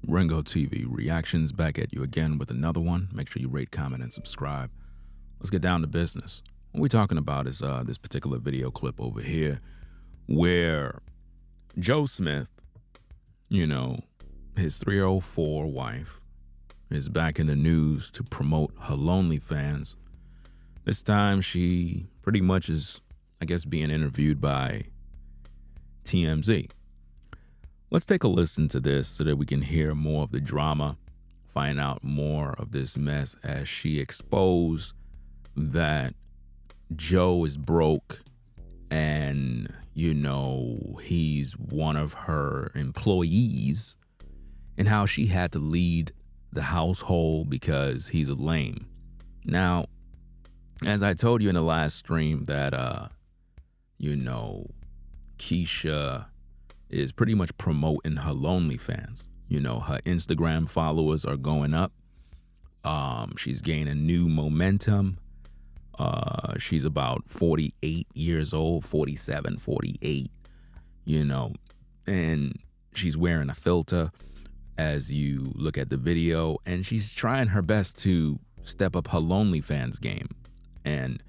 Ringo TV Reactions back at you again with another one. Make sure you rate, comment, and subscribe. Let's get down to business. What we're talking about is this particular video clip over here where Joe Smith, his 304 wife, is back in the news to promote her OnlyFans. This time she pretty much is, being interviewed by TMZ. Let's take a listen to this so that we can hear more of the drama, find out more of this mess as she exposed that Joe is broke and, he's one of her employees and how she had to lead the household because he's a lame. Now, as I told you in the last stream that, Kisha is pretty much promoting her OnlyFans. Her Instagram followers are going up. She's gaining new momentum. She's about 48 years old, 47, 48, and she's wearing a filter as you look at the video, and she's trying her best to step up her OnlyFans game. And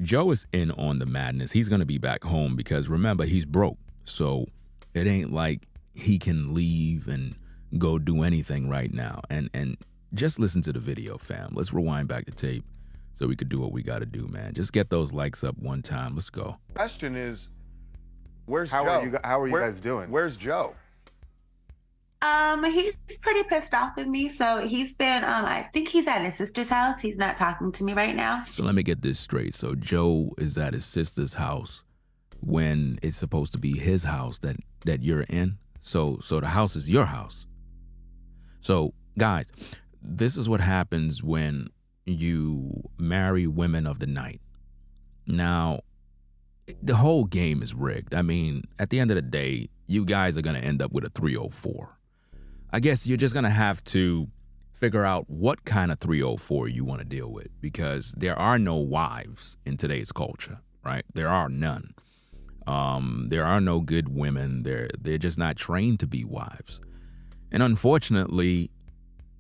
Joe is in on the madness. He's going to be back home because remember, he's broke. So it ain't like he can leave and go do anything right now. And just listen to the video, fam. Let's rewind back the tape so we could do what we got to do, man. Just get those likes up one time. Let's go. Question is, where's How Joe? are you guys doing? Where's Joe? He's pretty pissed off with me. So he's been, I think he's at his sister's house. He's not talking to me right now. So let me get this straight. So Joe is at his sister's house when it's supposed to be his house that you're in. So the house is your house. So guys, this is what happens when you marry women of the night. Now, the whole game is rigged. I mean, at the end of the day, you guys are going to end up with a 304. I guess you're just going to have to figure out what kind of 304 you want to deal with, because there are no wives in today's culture, right? There are none. There are no good women. They're just not trained to be wives. And unfortunately,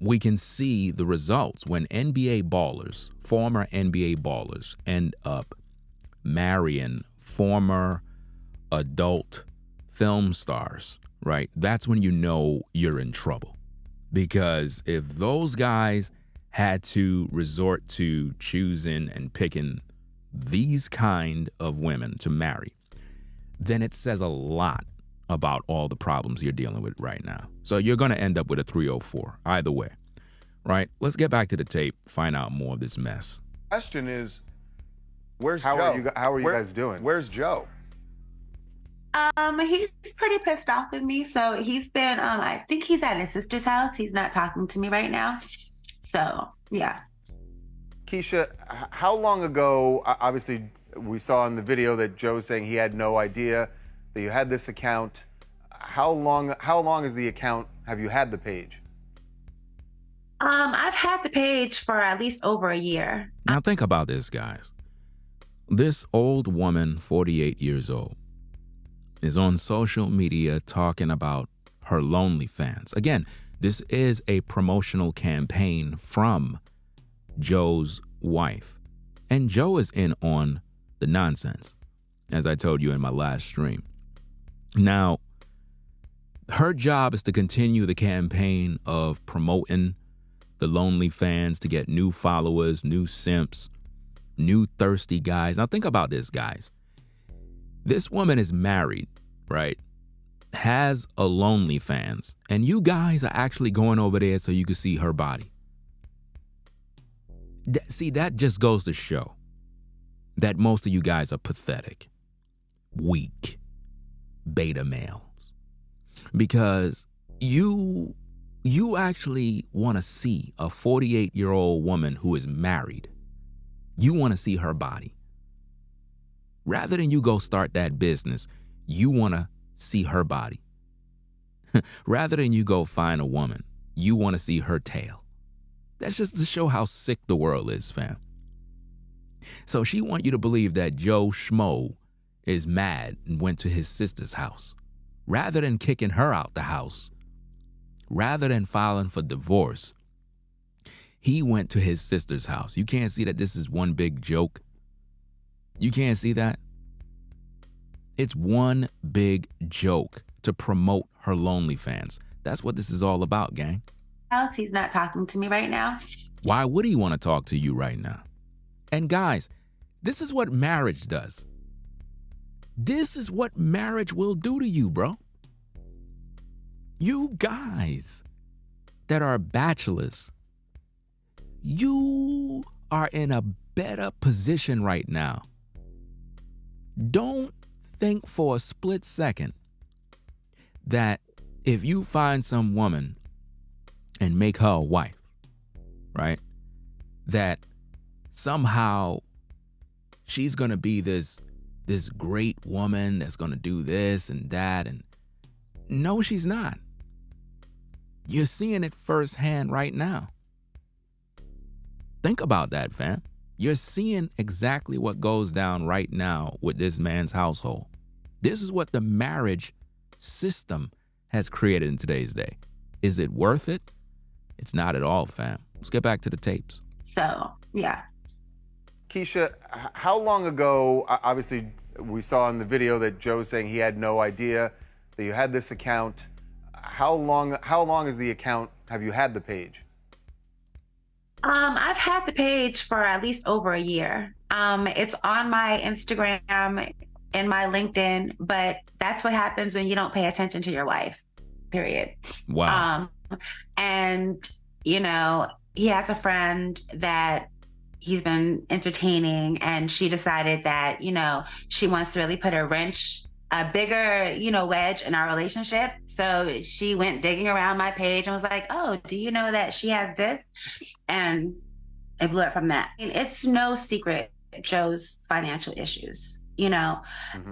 we can see the results when NBA ballers, former NBA ballers, end up marrying former adult film stars, right? That's when you know you're in trouble. Because if those guys had to resort to choosing and picking these kind of women to marry, then it says a lot about all the problems you're dealing with right now. So you're going to end up with a 304 either way, right? Let's get back to the tape, find out more of this mess. Question is, where's How Joe? are you guys doing? Where's Joe? He's pretty pissed off with me. So he's been, I think he's at his sister's house. He's not talking to me right now. So, yeah. Kisha, how long ago, obviously we saw in the video that Joe's saying he had no idea that you had this account. How long is the account, have you had the page? I've had the page for at least over a year. Now think about this, guys. This old woman, 48 years old, is on social media talking about her OnlyFans. Again, this is a promotional campaign from Joe's wife. And Joe is in on the nonsense, as I told you in my last stream. Now, her job is to continue the campaign of promoting the OnlyFans to get new followers, new simps, new thirsty guys. Now think about this, guys. This woman is married, right? Has a OnlyFans, and you guys are actually going over there so you can see her body. See, that just goes to show that most of you guys are pathetic, weak, beta males. Because you actually want to see a 48-year-old woman who is married. You want to see her body. Rather than you go start that business, you want to see her body. Rather than you go find a woman, you want to see her tail. That's just to show how sick the world is, fam. So she wants you to believe that Joe Schmo is mad and went to his sister's house. Rather than kicking her out the house, Rather than filing for divorce, he went to his sister's house. You can't see that this is one big joke? You can't see that? It's one big joke to promote her OnlyFans. That's what this is all about, gang. He's not talking to me right now. Why would he want to talk to you right now? And guys, this is what marriage does. This is what marriage will do to you, bro. You guys that are bachelors, you are in a better position right now. Don't think for a split second that if you find some woman and make her a wife, right, that somehow she's going to be this great woman that's going to do this and that. And no, she's not. You're seeing it firsthand right now. Think about that, fam. You're seeing exactly what goes down right now with this man's household. This is what the marriage system has created in today's day. Is it worth it? It's not at all, fam. Let's get back to the tapes. So, yeah. Kisha, how long ago, obviously we saw in the video that Joe's saying he had no idea that you had this account. How long is the account, have you had the page? I've had the page for at least over a year. It's on my Instagram and my LinkedIn, but that's what happens when you don't pay attention to your wife, period. Wow. And, you know, he has a friend that he's been entertaining, and she decided that, you know, she wants to really put a bigger, you know, wedge in our relationship. So she went digging around my page and was like, oh, do you know that she has this? And it blew up from that. And it's no secret, Joe's financial issues, you know,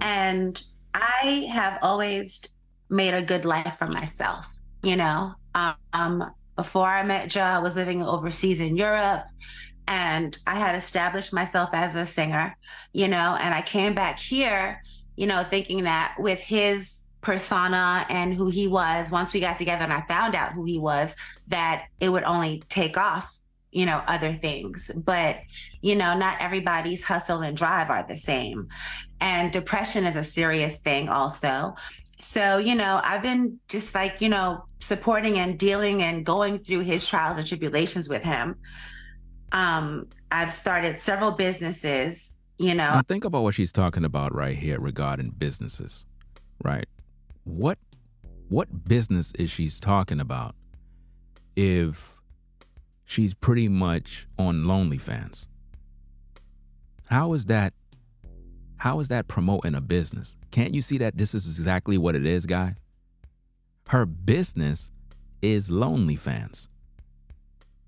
and I have always made a good life for myself, you know. Before I met Joe, I was living overseas in Europe, and I had established myself as a singer, you know, and I came back here, you know, thinking that with his persona and who he was, once we got together and I found out who he was, that it would only take off, you know, other things. But, you know, not everybody's hustle and drive are the same. And depression is a serious thing also. So, you know, I've been just like, you know, supporting and dealing and going through his trials and tribulations with him. I've started several businesses, you know. Now think about what she's talking about right here regarding businesses, right? What business is she talking about if she's pretty much on OnlyFans? How is that promoting a business? Can't you see that this is exactly what it is, guy? Her business is OnlyFans.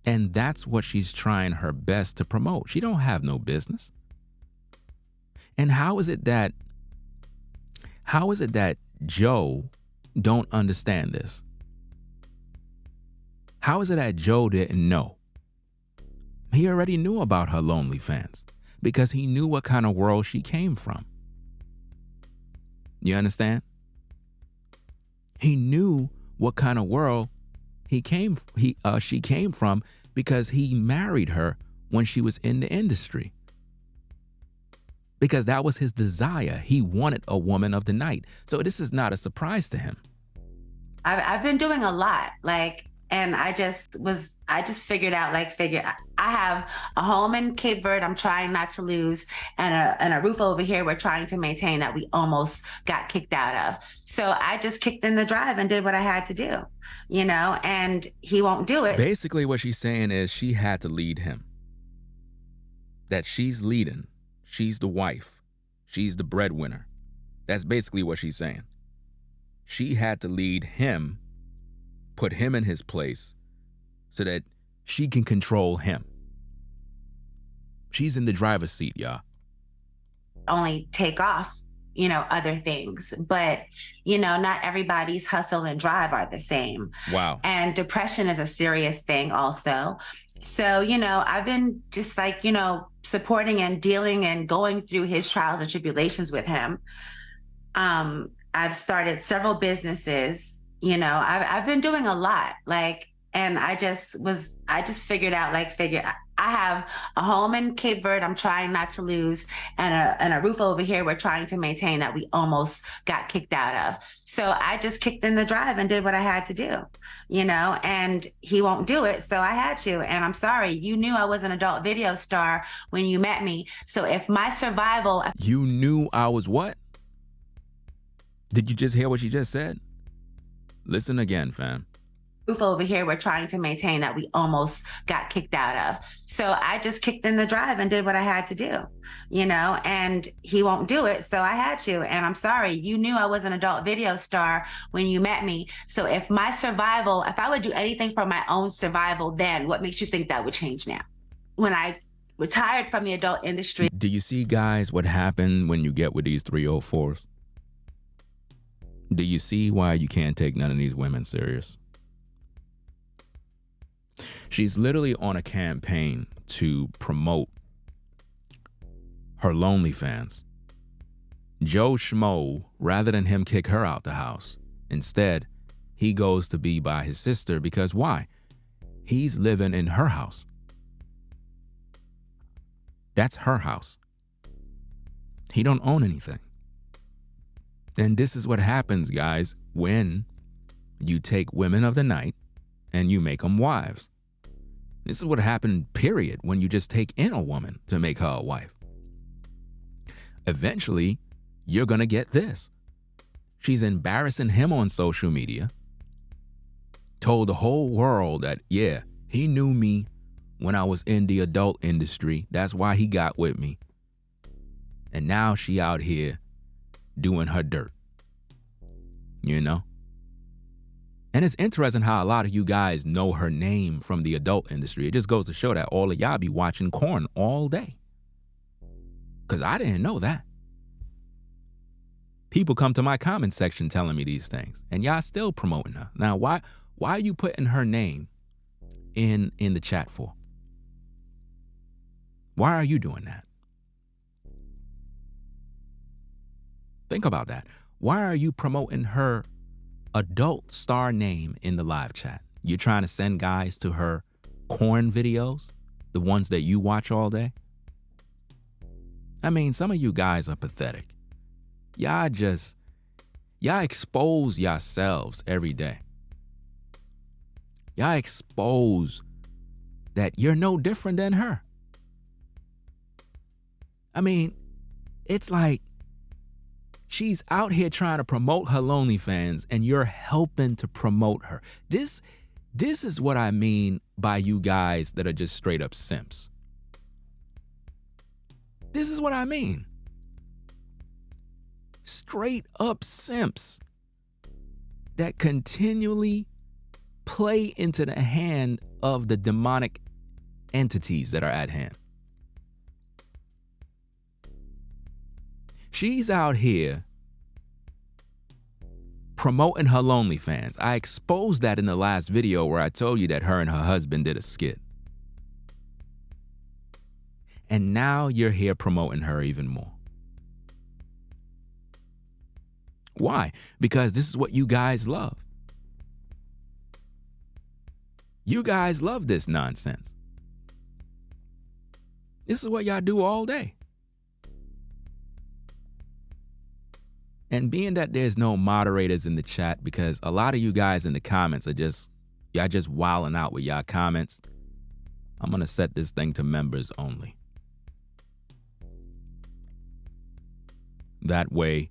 And that's what she's trying her best to promote. She don't have no business. And how is it that Joe don't understand this? How is it that Joe didn't know? He already knew about her OnlyFans because he knew what kind of world she came from. You understand? He knew what kind of world she came from because he married her when she was in the industry. Because that was his desire. He wanted a woman of the night. So this is not a surprise to him. I've been doing a lot, and I just figured out, I have a home in Cape Verde I'm trying not to lose, and a roof over here we're trying to maintain that we almost got kicked out of. So I just kicked in the drive and did what I had to do, you know, and he won't do it. Basically what she's saying is she had to lead him. That she's leading. She's the wife. She's the breadwinner. That's basically what she's saying. She had to lead him, put him in his place so that she can control him. She's in the driver's seat, y'all. Only take off, you know, other things. But, you know, not everybody's hustle and drive are the same. Wow. And depression is a serious thing also. So, you know, I've been just like, you know, supporting and dealing and going through his trials and tribulations with him. I've started several businesses, I've been doing a lot, like, and I just figured out, like, I have a home in Cape Verde I'm trying not to lose, and a roof over here we're trying to maintain that we almost got kicked out of. So I just kicked in the drive and did what I had to do, and he won't do it. So I had to. And I'm sorry, you knew I was an adult video star when you met me. So if my survival, You knew I was what? Did you just hear what she just said? Listen again, fam. roof over here we're trying to maintain that we almost got kicked out of. So I just kicked in the drive and did what I had to do, and he won't do it. So I had to. And I'm sorry, you knew I was an adult video star when you met me. So if my survival, if I would do anything for my own survival, then what makes you think that would change now? When I retired from the adult industry. Do you see, guys, what happened when you get with these 304s? Do you see why you can't take none of these women serious? She's literally on a campaign to promote her OnlyFans. Joe Schmo, rather than him kick her out the house, instead, he goes to be by his sister because why? He's living in her house. That's her house. He don't own anything. And this is what happens, guys, when you take women of the night and you make them wives. This is what happened, period, when you just take in a woman to make her a wife. Eventually, you're going to get this. She's embarrassing him on social media, told the whole world that, yeah, he knew me when I was in the adult industry. That's why he got with me. And now she out here doing her dirt, And it's interesting how a lot of you guys know her name from the adult industry. It just goes to show that all of y'all be watching corn all day. Because I didn't know that. People come to my comment section telling me these things, and y'all still promoting her. Now, why are you putting her name in the chat for? Why are you doing that? Think about that. Why are you promoting her adult star name in the live chat? You're trying to send guys to her corn videos, the ones that you watch all day? I mean, some of you guys are pathetic. Y'all expose yourselves every day. Y'all expose that you're no different than her. I mean, it's like she's out here trying to promote her OnlyFans and you're helping to promote her. This is what I mean by you guys that are just straight up simps. This is what I mean. Straight up simps that continually play into the hand of the demonic entities that are at hand. She's out here promoting her OnlyFans. I exposed that in the last video where I told you that her and her husband did a skit. And now you're here promoting her even more. Why? Because this is what you guys love. You guys love this nonsense. This is what y'all do all day. And being that there's no moderators in the chat, because a lot of you guys in the comments are y'all just wilding out with y'all comments, I'm going to set this thing to members only. That way,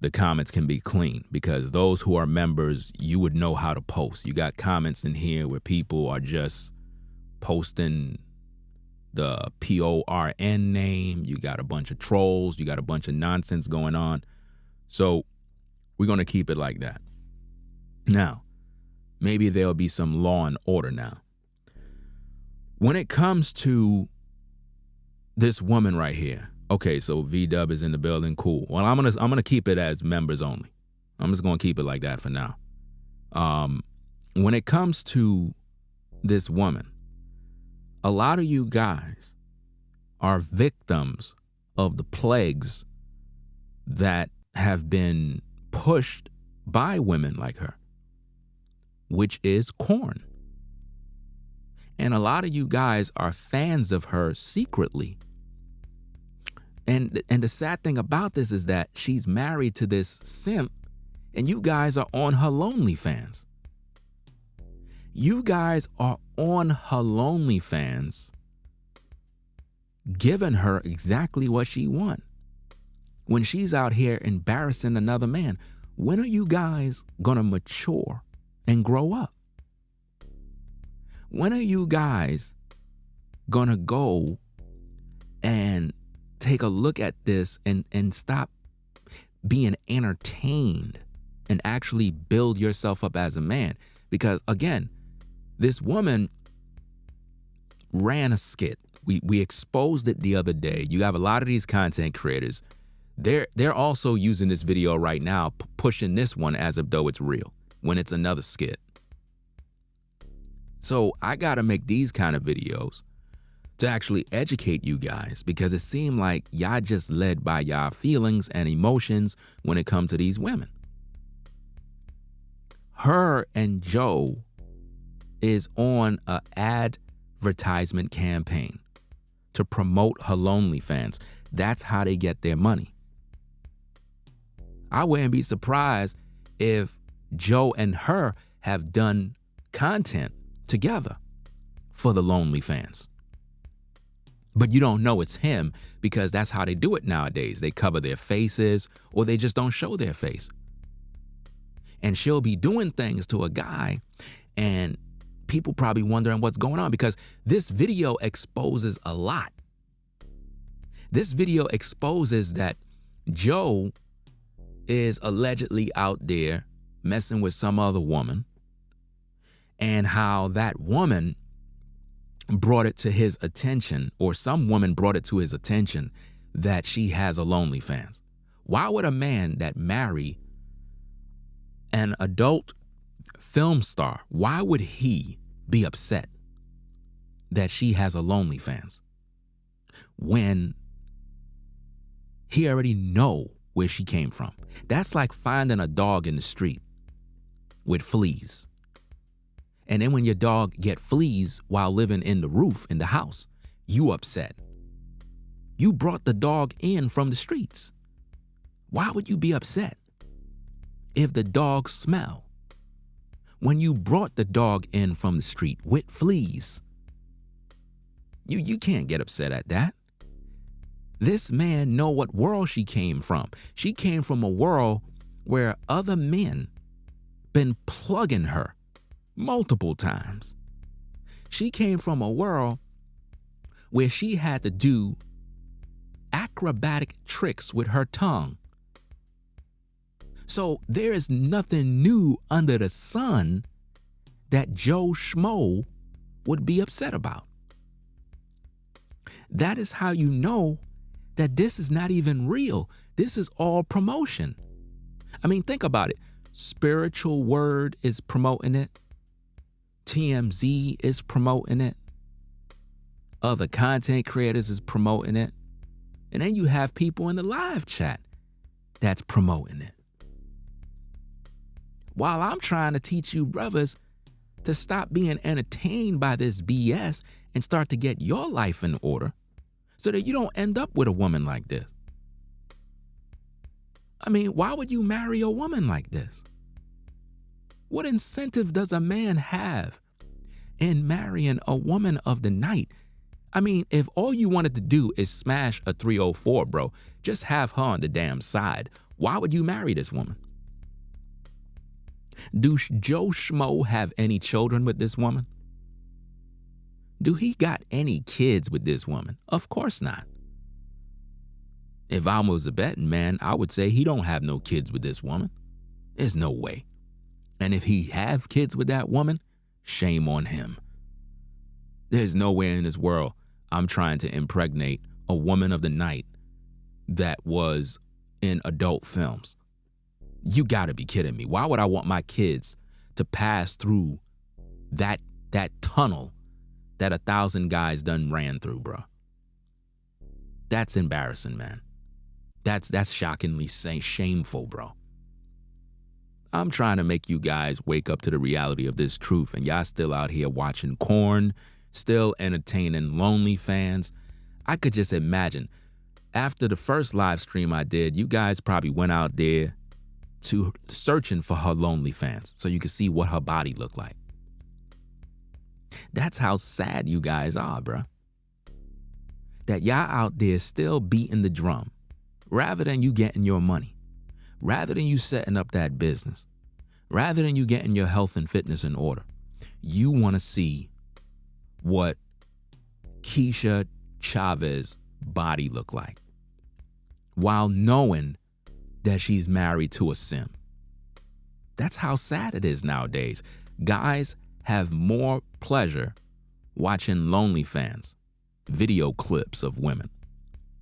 the comments can be clean, because those who are members, you would know how to post. You got comments in here where people are just posting the PORN name. You got a bunch of trolls. You got a bunch of nonsense going on. So we're going to keep it like that. Now, maybe there'll be some law and order now. When it comes to this woman right here, okay, so V-Dub is in the building, cool. Well, I'm gonna keep it as members only. I'm just gonna keep it like that for now. When it comes to this woman, a lot of you guys are victims of the plagues that have been pushed by women like her, which is corn. And a lot of you guys are fans of her secretly. And the sad thing about this is that she's married to this simp, and you guys are on her OnlyFans. You guys are on her OnlyFans, giving her exactly what she wants. When she's out here embarrassing another man, when are you guys gonna mature and grow up? When are you guys gonna go and take a look at this and stop being entertained and actually build yourself up as a man? Because again, this woman ran a skit. We exposed it the other day. You have a lot of these content creators. They're also using this video right now, pushing this one as if though it's real, when it's another skit. So I gotta make these kind of videos to actually educate you guys, because it seemed like y'all just led by y'all feelings and emotions when it comes to these women. Her and Joe is on an advertisement campaign to promote her OnlyFans. That's how they get their money. I wouldn't be surprised if Joe and her have done content together for the OnlyFans. But you don't know it's him, because that's how they do it nowadays. They cover their faces, or they just don't show their face. And she'll be doing things to a guy, and people probably wondering what's going on, because this video exposes a lot. This video exposes that Joe is allegedly out there messing with some other woman, and how that woman brought it to his attention, or some woman brought it to his attention, that she has a OnlyFans. Why would a man that marry an adult film star, why would he be upset that she has a OnlyFans when he already know where she came from? That's like finding a dog in the street with fleas. And then when your dog get fleas while living in the roof in the house, you upset. You brought the dog in from the streets. Why would you be upset if the dog smell? When you brought the dog in from the street with fleas, you can't get upset at that. This man know what world she came from. She came from a world where other men been plugging her multiple times. She came from a world where she had to do acrobatic tricks with her tongue. So there is nothing new under the sun that Joe Schmo would be upset about. That is how you know that this is not even real. This is all promotion. I mean, think about it. Spiritual Word is promoting it. TMZ is promoting it. Other content creators is promoting it. And then you have people in the live chat that's promoting it. While I'm trying to teach you brothers to stop being entertained by this BS and start to get your life in order so that you don't end up with a woman like this. I mean, why would you marry a woman like this? What incentive does a man have in marrying a woman of the night? I mean, if all you wanted to do is smash a 304, bro, just have her on the damn side. Why would you marry this woman? Do Joe Schmo have any children with this woman? Do he got any kids with this woman? Of course not. If I was a betting man, I would say he don't have no kids with this woman. There's no way. And if he have kids with that woman, shame on him. There's nowhere in this world I'm trying to impregnate a woman of the night that was in adult films. You gotta be kidding me. Why would I want my kids to pass through that tunnel that 1,000 guys done ran through, bro? That's embarrassing, man. That's shockingly shameful, bro. I'm trying to make you guys wake up to the reality of this truth, and y'all still out here watching corn, still entertaining lonely fans. I could just imagine, after the first live stream I did, you guys probably went out there to searching for her lonely fans so you could see what her body looked like. That's how sad you guys are, bruh. That y'all out there still beating the drum rather than you getting your money, rather than you setting up that business, rather than you getting your health and fitness in order. You want to see what Kisha Chavis' body look like while knowing that she's married to a simp. That's how sad it is nowadays. Guys have more pleasure watching lonely fans, video clips of women,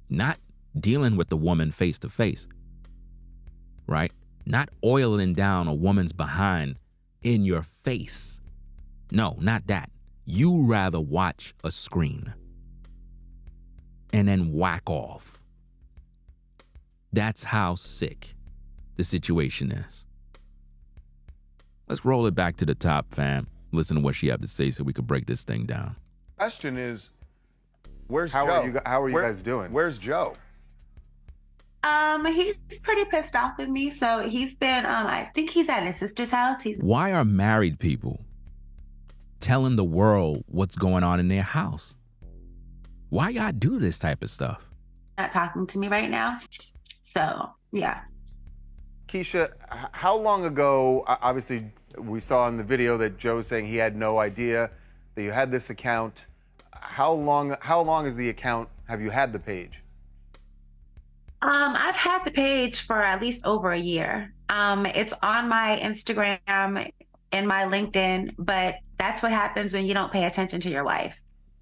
not dealing with the woman face to face, right? Not oiling down a woman's behind in your face. No, not that. You rather watch a screen and then whack off. That's how sick the situation is. Let's roll it back to the top, fam. Listen to what she had to say so we could break this thing down. Question is, where's How Joe? are you guys doing? Where's Joe? He's pretty pissed off with me. So he's been, I think he's at his sister's house. He's Why are married people telling the world what's going on in their house? Why y'all do this type of stuff? not talking to me right now. So, yeah. Kisha, how long ago, obviously we saw in the video that Joe's saying he had no idea that you had this account. How long is the account, have you had the page? I've had the page for at least over a year. It's on my Instagram and my LinkedIn, but that's what happens when you don't pay attention to your wife,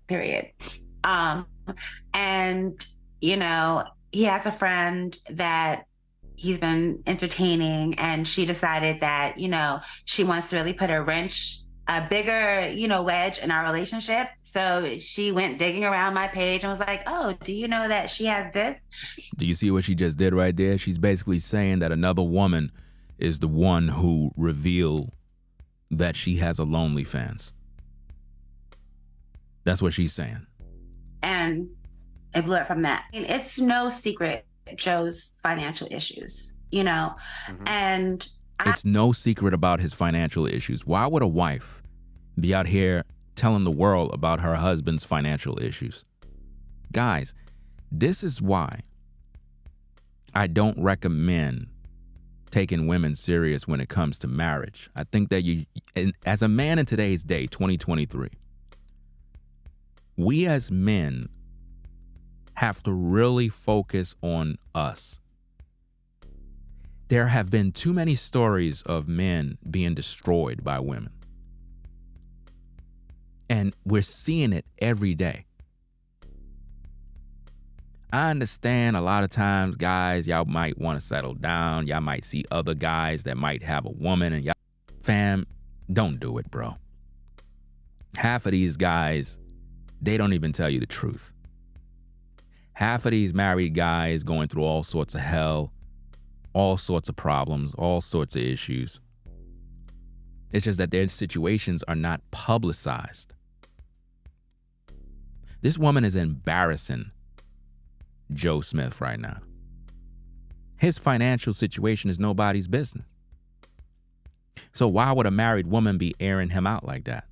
period. And, you know, he has a friend that he's been entertaining, and she decided that, you know, she wants to really put a bigger, you know, wedge in our relationship. So she went digging around my page and was like, oh, do you know that she has this? Do you see what she just did right there? She's basically saying that another woman is the one who revealed that she has a lonely fans. That's what she's saying. And it blew up from that. I mean, it's no secret Joe's financial issues, you know, and it's no secret about his financial issues. Why would a wife be out here telling the world about her husband's financial issues? Guys, this is why I don't recommend taking women serious when it comes to marriage. I think that as a man in today's day, 2023, we as men have to really focus on us. There have been too many stories of men being destroyed by women. And we're seeing it every day. I understand a lot of times, guys, y'all might want to settle down. Y'all might see other guys that might have a woman, and y'all, fam, don't do it, bro. Half of these guys, they don't even tell you the truth. Half of these married guys going through all sorts of hell, all sorts of problems, all sorts of issues. It's just that their situations are not publicized. This woman is embarrassing Joe Smith right now. His financial situation is nobody's business. So why would a married woman be airing him out like that?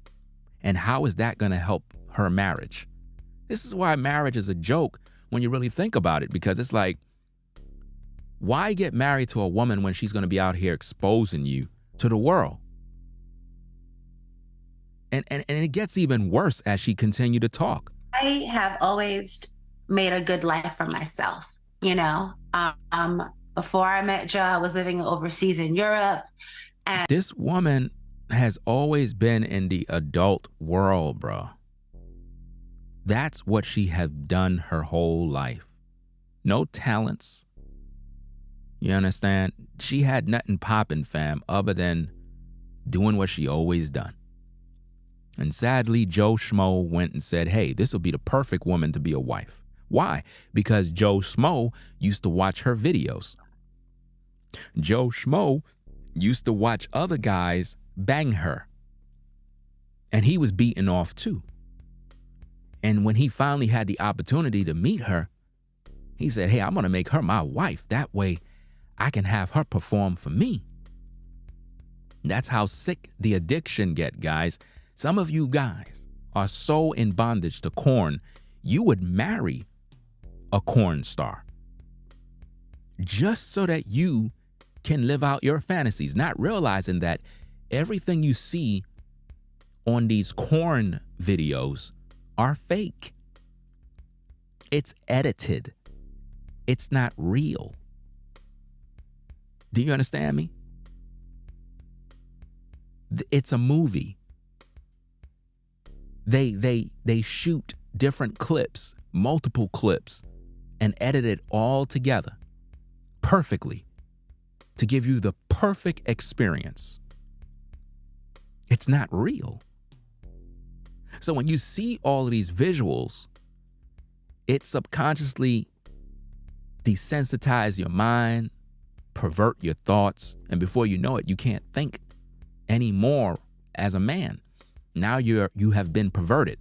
And how is that going to help her marriage? This is why marriage is a joke when you really think about it, because it's like, why get married to a woman when she's going to be out here exposing you to the world? And it gets even worse as she continued to talk. I have always made a good life for myself, you know. Before I met Joe, I was living overseas in Europe. And this woman has always been in the adult world, bro. That's what she has done her whole life. No talents. You understand? She had nothing popping, fam, other than doing what she always done. And sadly, Joe Schmo went and said, hey, this will be the perfect woman to be a wife. Why? Because Joe Schmo used to watch her videos. Joe Schmo used to watch other guys bang her. And he was beaten off too. And when he finally had the opportunity to meet her, he said, hey, I'm going to make her my wife. That way I can have her perform for me. That's how sick the addiction get, guys. Some of you guys are so in bondage to corn, you would marry a corn star just so that you can live out your fantasies, not realizing that everything you see on these corn videos are fake. It's edited. It's not real. Do you understand me? It's a movie. They shoot different clips, multiple clips, and edit it all together perfectly to give you the perfect experience. It's not real. So when you see all of these visuals, it subconsciously desensitizes your mind, pervert your thoughts, and before you know it, you can't think anymore as a man. Now you have been perverted.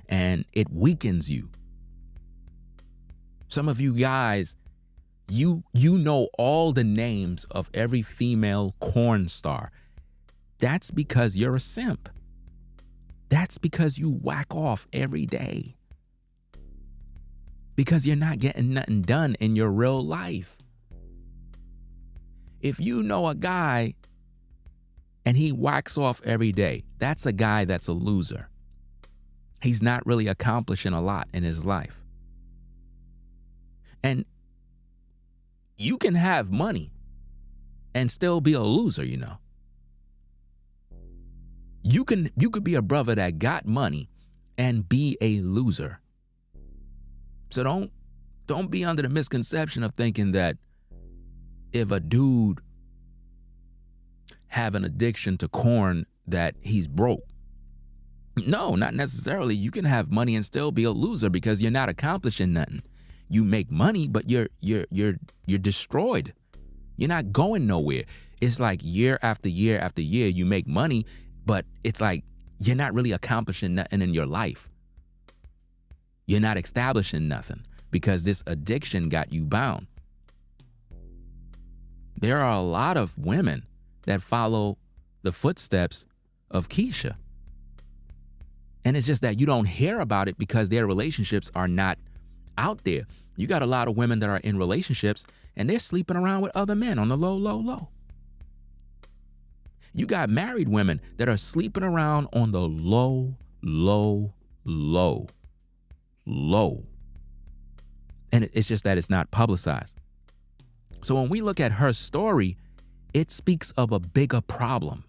And it weakens you. Some of you guys, you know all the names of every female corn star. That's because you're a simp. That's because you whack off every day. Because you're not getting nothing done in your real life. If you know a guy and he whacks off every day, that's a guy that's a loser. He's not really accomplishing a lot in his life. And you can have money and still be a loser, you know. You could be a brother that got money and be a loser. So don't be under the misconception of thinking that if a dude have an addiction to corn that he's broke. No, not necessarily. You can have money and still be a loser because you're not accomplishing nothing. You make money, but you're destroyed. You're not going nowhere. It's like year after year after year, you make money, but it's like you're not really accomplishing nothing in your life. You're not establishing nothing because this addiction got you bound. There are a lot of women that follow the footsteps of Kisha. And it's just that you don't hear about it because their relationships are not out there. You got a lot of women that are in relationships and they're sleeping around with other men on the low, low, low. You got married women that are sleeping around on the low, low, low, low. And it's just that it's not publicized. So when we look at her story, it speaks of a bigger problem.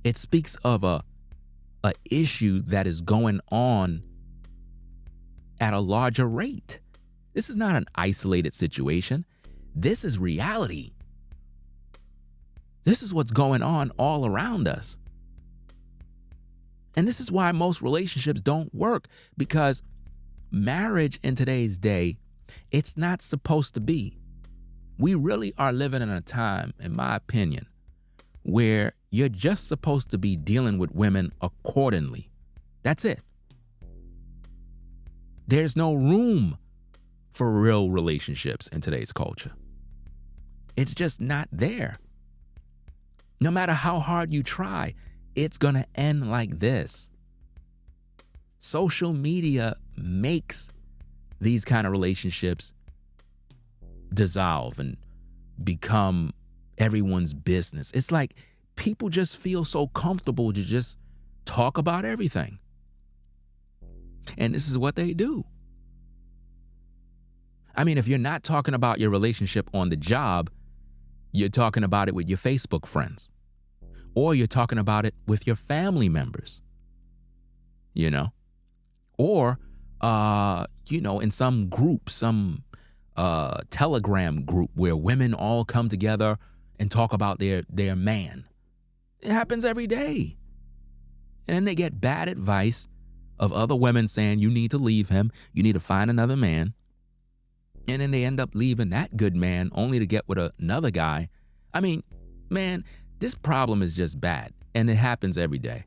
It speaks of a issue that is going on at a larger rate. This is not an isolated situation. This is reality. This is what's going on all around us. And this is why most relationships don't work, because marriage in today's day, it's not supposed to be. We really are living in a time, in my opinion, where you're just supposed to be dealing with women accordingly. That's it. There's no room for real relationships in today's culture. It's just not there. No matter how hard you try, it's going to end like this. Social media makes these kind of relationships dissolve and become everyone's business. It's like people just feel so comfortable to just talk about everything. And this is what they do. I mean, if you're not talking about your relationship on the job, you're talking about it with your Facebook friends, or you're talking about it with your family members, you know, or, in some group, some Telegram group where women all come together and talk about their man. It happens every day. And then they get bad advice of other women saying, you need to leave him. You need to find another man. And then they end up leaving that good man only to get with another guy. I mean, man, this problem is just bad. And it happens every day.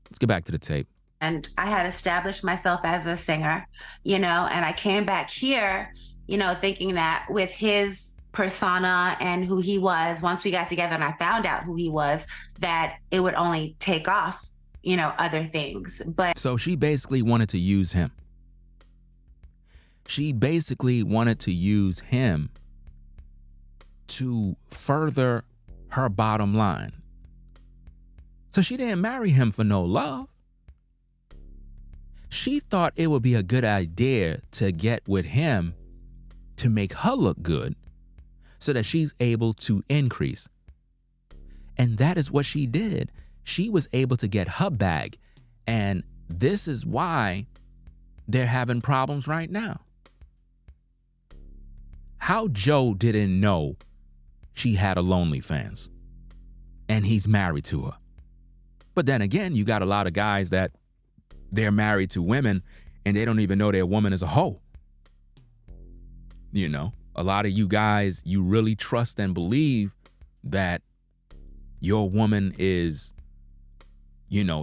Let's get back to the tape. And I had established myself as a singer, and I came back here, thinking that with his persona and who he was, once we got together and I found out who he was, that it would only take off, other things. But So she basically wanted to use him. She basically wanted to use him to further her bottom line. So she didn't marry him for no love. She thought it would be a good idea to get with him to make her look good so that she's able to increase. And that is what she did. She was able to get her bag. And this is why they're having problems right now. How Joe didn't know she had a OnlyFans and he's married to her. But then again, you got a lot of guys that they're married to women and they don't even know their woman is a hoe. A lot of you guys, you really trust and believe that your woman is,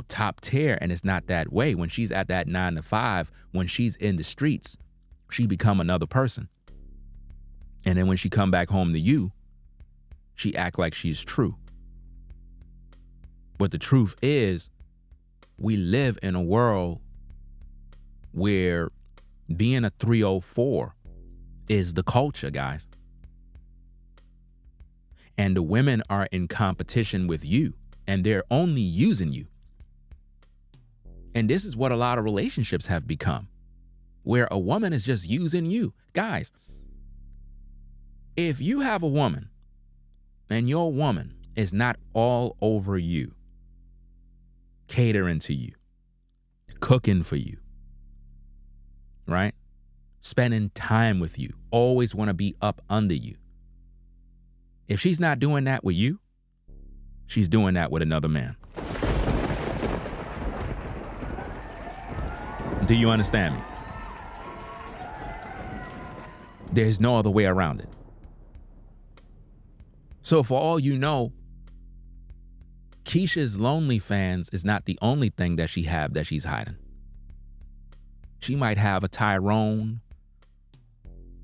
top tier, and it's not that way. When she's at that 9 to 5, when she's in the streets, she become another person. And then when she come back home to you, she act like she's true. But the truth is, we live in a world where being a 304 is the culture, guys. And the women are in competition with you, and they're only using you. And this is what a lot of relationships have become, where a woman is just using you. Guys, if you have a woman and your woman is not all over you, catering to you, cooking for you, right? Spending time with you, always want to be up under you. If she's not doing that with you, she's doing that with another man. Do you understand me? There's no other way around it. So for all you know, Kisha's OnlyFans is not the only thing that she have that she's hiding. She might have a Tyrone,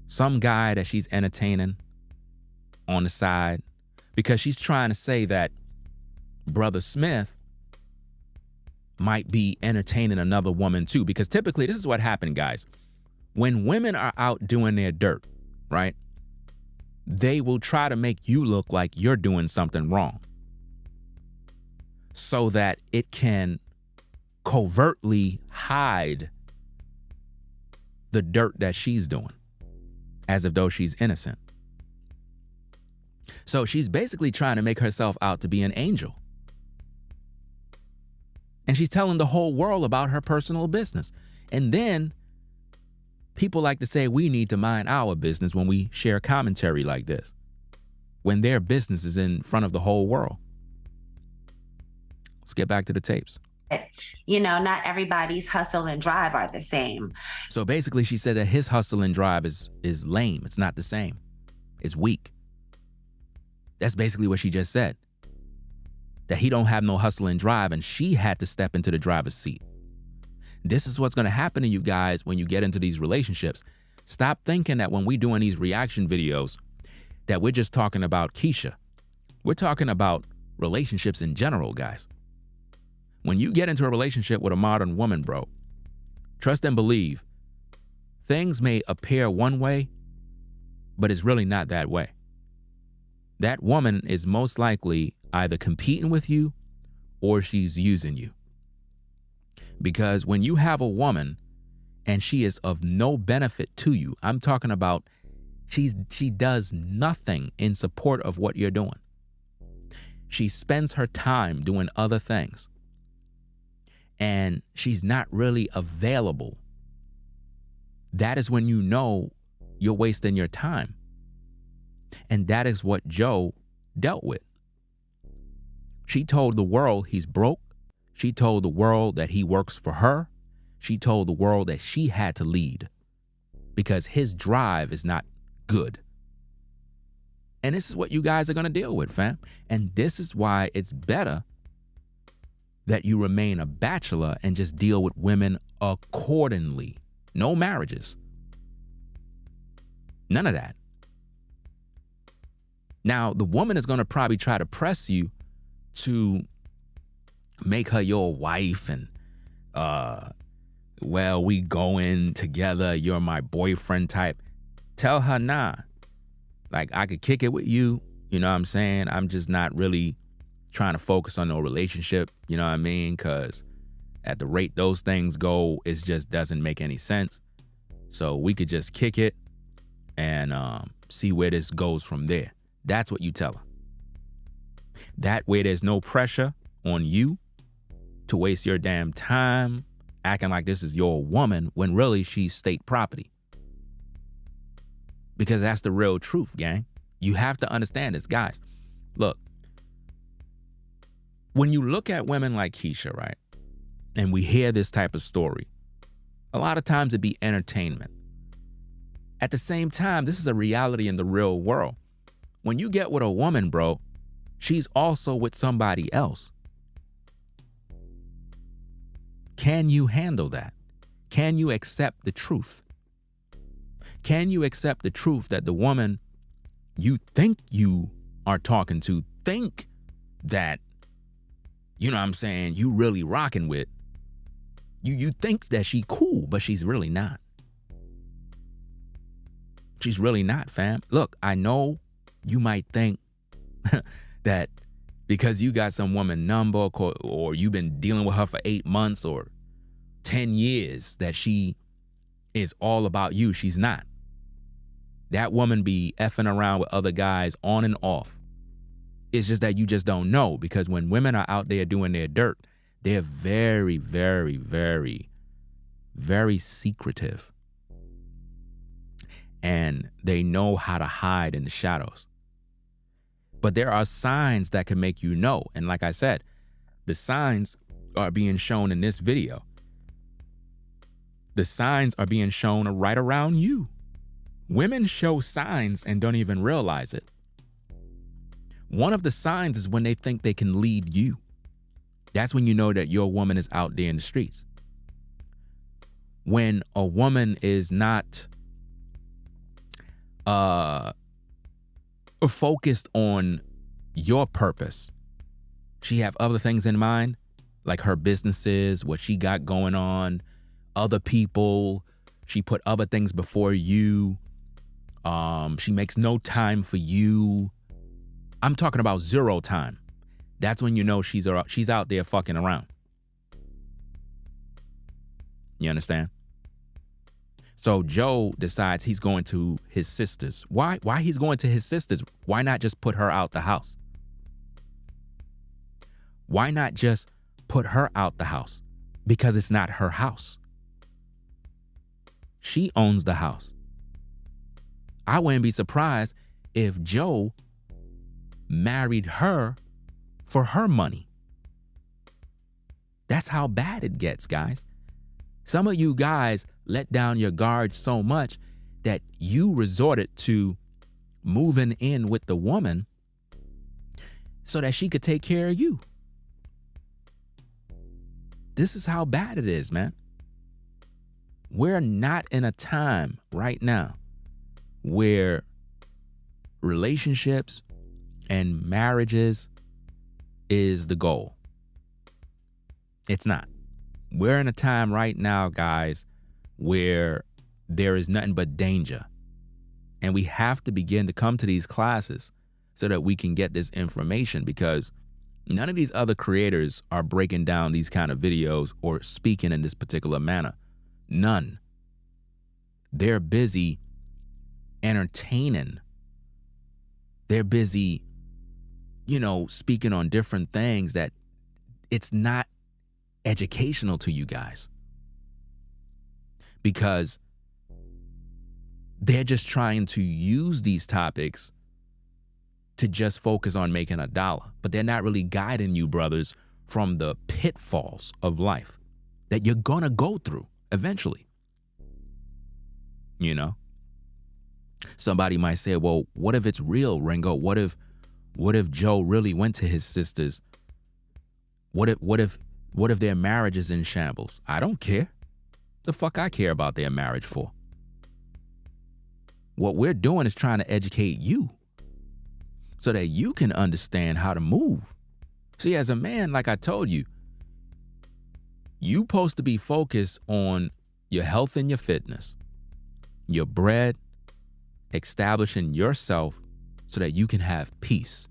some guy that she's entertaining on the side, because she's trying to say that Brother Smith might be entertaining another woman too. Because typically this is what happened, guys. When women are out doing their dirt, right? They will try to make you look like you're doing something wrong so that it can covertly hide the dirt that she's doing, as if though she's innocent. So she's basically trying to make herself out to be an angel. And she's telling the whole world about her personal business. And then people like to say we need to mind our business when we share commentary like this, when their business is in front of the whole world. Let's get back to the tapes. Not everybody's hustle and drive are the same. So basically she said that his hustle and drive is lame. It's not the same. It's weak. That's basically what she just said. That he don't have no hustle and drive, and she had to step into the driver's seat. This is what's going to happen to you guys when you get into these relationships. Stop thinking that when we're doing these reaction videos that we're just talking about Kisha. We're talking about relationships in general, guys. When you get into a relationship with a modern woman, bro, trust and believe, things may appear one way, but it's really not that way. That woman is most likely either competing with you or she's using you. Because when you have a woman and she is of no benefit to you, I'm talking about she does nothing in support of what you're doing. She spends her time doing other things. And she's not really available. That is when you know you're wasting your time. And that is what Joe dealt with. She told the world he's broke. She told the world that he works for her. She told the world that she had to lead because his drive is not good. And this is what you guys are going to deal with, fam. And this is why it's better that you remain a bachelor and just deal with women accordingly. No marriages. None of that. Now, the woman is going to probably try to press you to make her your wife and, well, we going together, you're my boyfriend type. Tell her, nah. Like, I could kick it with you, you know what I'm saying? I'm just not really trying to focus on no relationship, you know what I mean? Because at the rate those things go, it just doesn't make any sense. So we could just kick it and see where this goes from there. That's what you tell her. That way there's no pressure on you to waste your damn time acting like this is your woman when really she's state property. Because that's the real truth, gang. You have to understand this, guys. Look, when you look at women like Kisha, right, and we hear this type of story, a lot of times it'd be entertainment. At the same time, this is a reality in the real world. When you get with a woman, bro, she's also with somebody else. Can you handle that? Can you accept the truth? Can you accept the truth that the woman you think you are talking to, think that, you know what I'm saying, you really rocking with, you think that she cool, but she's really not. She's really not, fam. Look, I know you might think that because you got some woman number or you've been dealing with her for 8 months or 10 years that she is all about you. She's not. That woman be effing around with other guys on and off. It's just that you just don't know, because when women are out there doing their dirt, they're very, very, very, very secretive. And they know how to hide in the shadows. But there are signs that can make you know. And like I said, the signs are being shown in this video. The signs are being shown right around you. Women show signs and don't even realize it. One of the signs is when they think they can lead you. That's when you know that your woman is out there in the streets. When a woman is not focused on your purpose. She have other things in mind, like her businesses, what she got going on, other people. She put other things before you. She makes no time for you. I'm talking about zero time. That's when you know she's out there fucking around. You understand? So Joe decides he's going to his sister's. Why he's going to his sister's? Why not just put her out the house? Why not just put her out the house? Because it's not her house. She owns the house. I wouldn't be surprised if Joe married her for her money. That's how bad it gets, guys. Some of you guys let down your guard so much that you resorted to moving in with the woman so that she could take care of you. This is how bad it is, man. We're not in a time right now where relationships and marriages is the goal. It's not. We're in a time right now, guys, where there is nothing but danger. And we have to begin to come to these classes so that we can get this information, because none of these other creators are breaking down these kind of videos or speaking in this particular manner. None. They're busy entertaining. They're busy, speaking on different things that it's not educational to you guys, because they're just trying to use these topics to just focus on making a dollar, but they're not really guiding you, brothers, from the pitfalls of life that you're gonna go through eventually. Somebody might say, well, what if it's real, Ringo? What if Joe really went to his sisters? What if their marriage is in shambles? I don't care. The fuck I care about their marriage for? What we're doing is trying to educate you so that you can understand how to move. See, as a man, like I told you, you're supposed to be focused on your health and your fitness, your bread, establishing yourself so that you can have peace.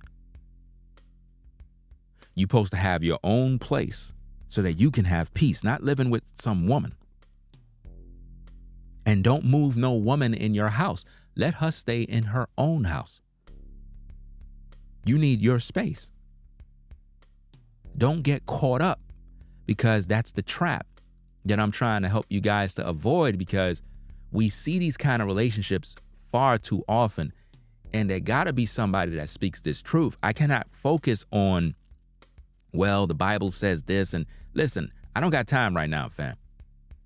You're supposed to have your own place so that you can have peace, not living with some woman. And don't move no woman in your house. Let her stay in her own house. You need your space. Don't get caught up, because that's the trap that I'm trying to help you guys to avoid, because we see these kind of relationships far too often, and there gotta be somebody that speaks this truth. I cannot focus on, well, the Bible says this, and listen, I don't got time right now, fam.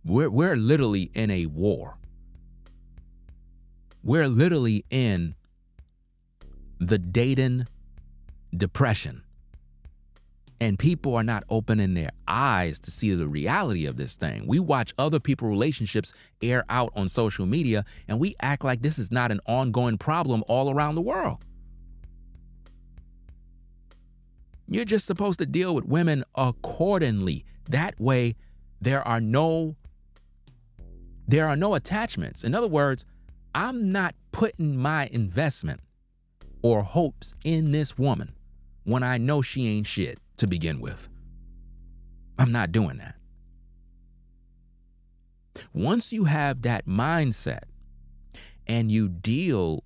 We're literally in a war. We're literally in the dating depression. And people are not opening their eyes to see the reality of this thing. We watch other people's relationships air out on social media, and we act like this is not an ongoing problem all around the world. You're just supposed to deal with women accordingly. That way, there are no attachments. In other words, I'm not putting my investment or hopes in this woman when I know she ain't shit to begin with. I'm not doing that. Once you have that mindset and you deal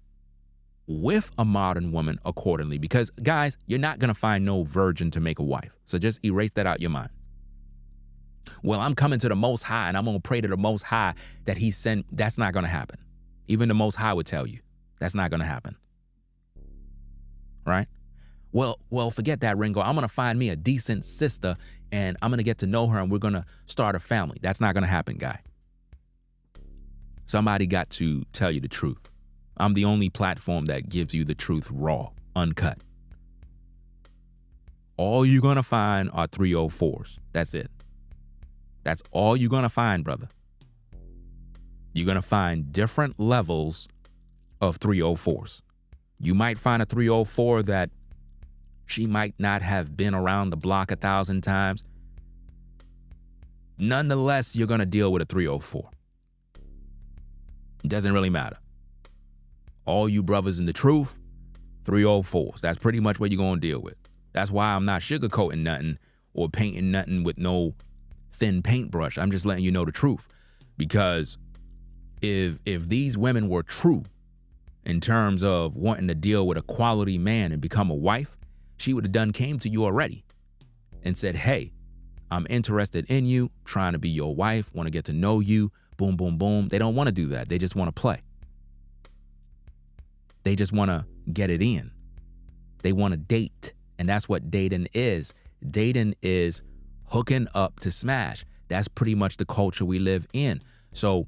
with a modern woman accordingly, because guys, you're not going to find no virgin to make a wife. So just erase that out your mind. Well, I'm coming to the Most High and I'm going to pray to the Most High that he sent. That's not going to happen. Even the Most High would tell you that's not going to happen. Right? Well, forget that, Ringo. I'm going to find me a decent sister and I'm going to get to know her and we're going to start a family. That's not going to happen, guy. Somebody got to tell you the truth. I'm the only platform that gives you the truth raw, uncut. All you're going to find are 304s. That's it. That's all you're going to find, brother. You're going to find different levels of 304s. You might find a 304 that she might not have been around the block 1,000 times. Nonetheless, you're going to deal with a 304. It doesn't really matter. All you brothers in the truth, 304s. That's pretty much what you're going to deal with. That's why I'm not sugarcoating nothing or painting nothing with no thin paintbrush. I'm just letting you know the truth. Because if these women were true in terms of wanting to deal with a quality man and become a wife, she would have came to you already and said, hey, I'm interested in you, trying to be your wife, want to get to know you, boom, boom, boom. They don't want to do that. They just want to play. They just want to get it in. They want to date. And that's what dating is. Dating is hooking up to smash. That's pretty much the culture we live in. So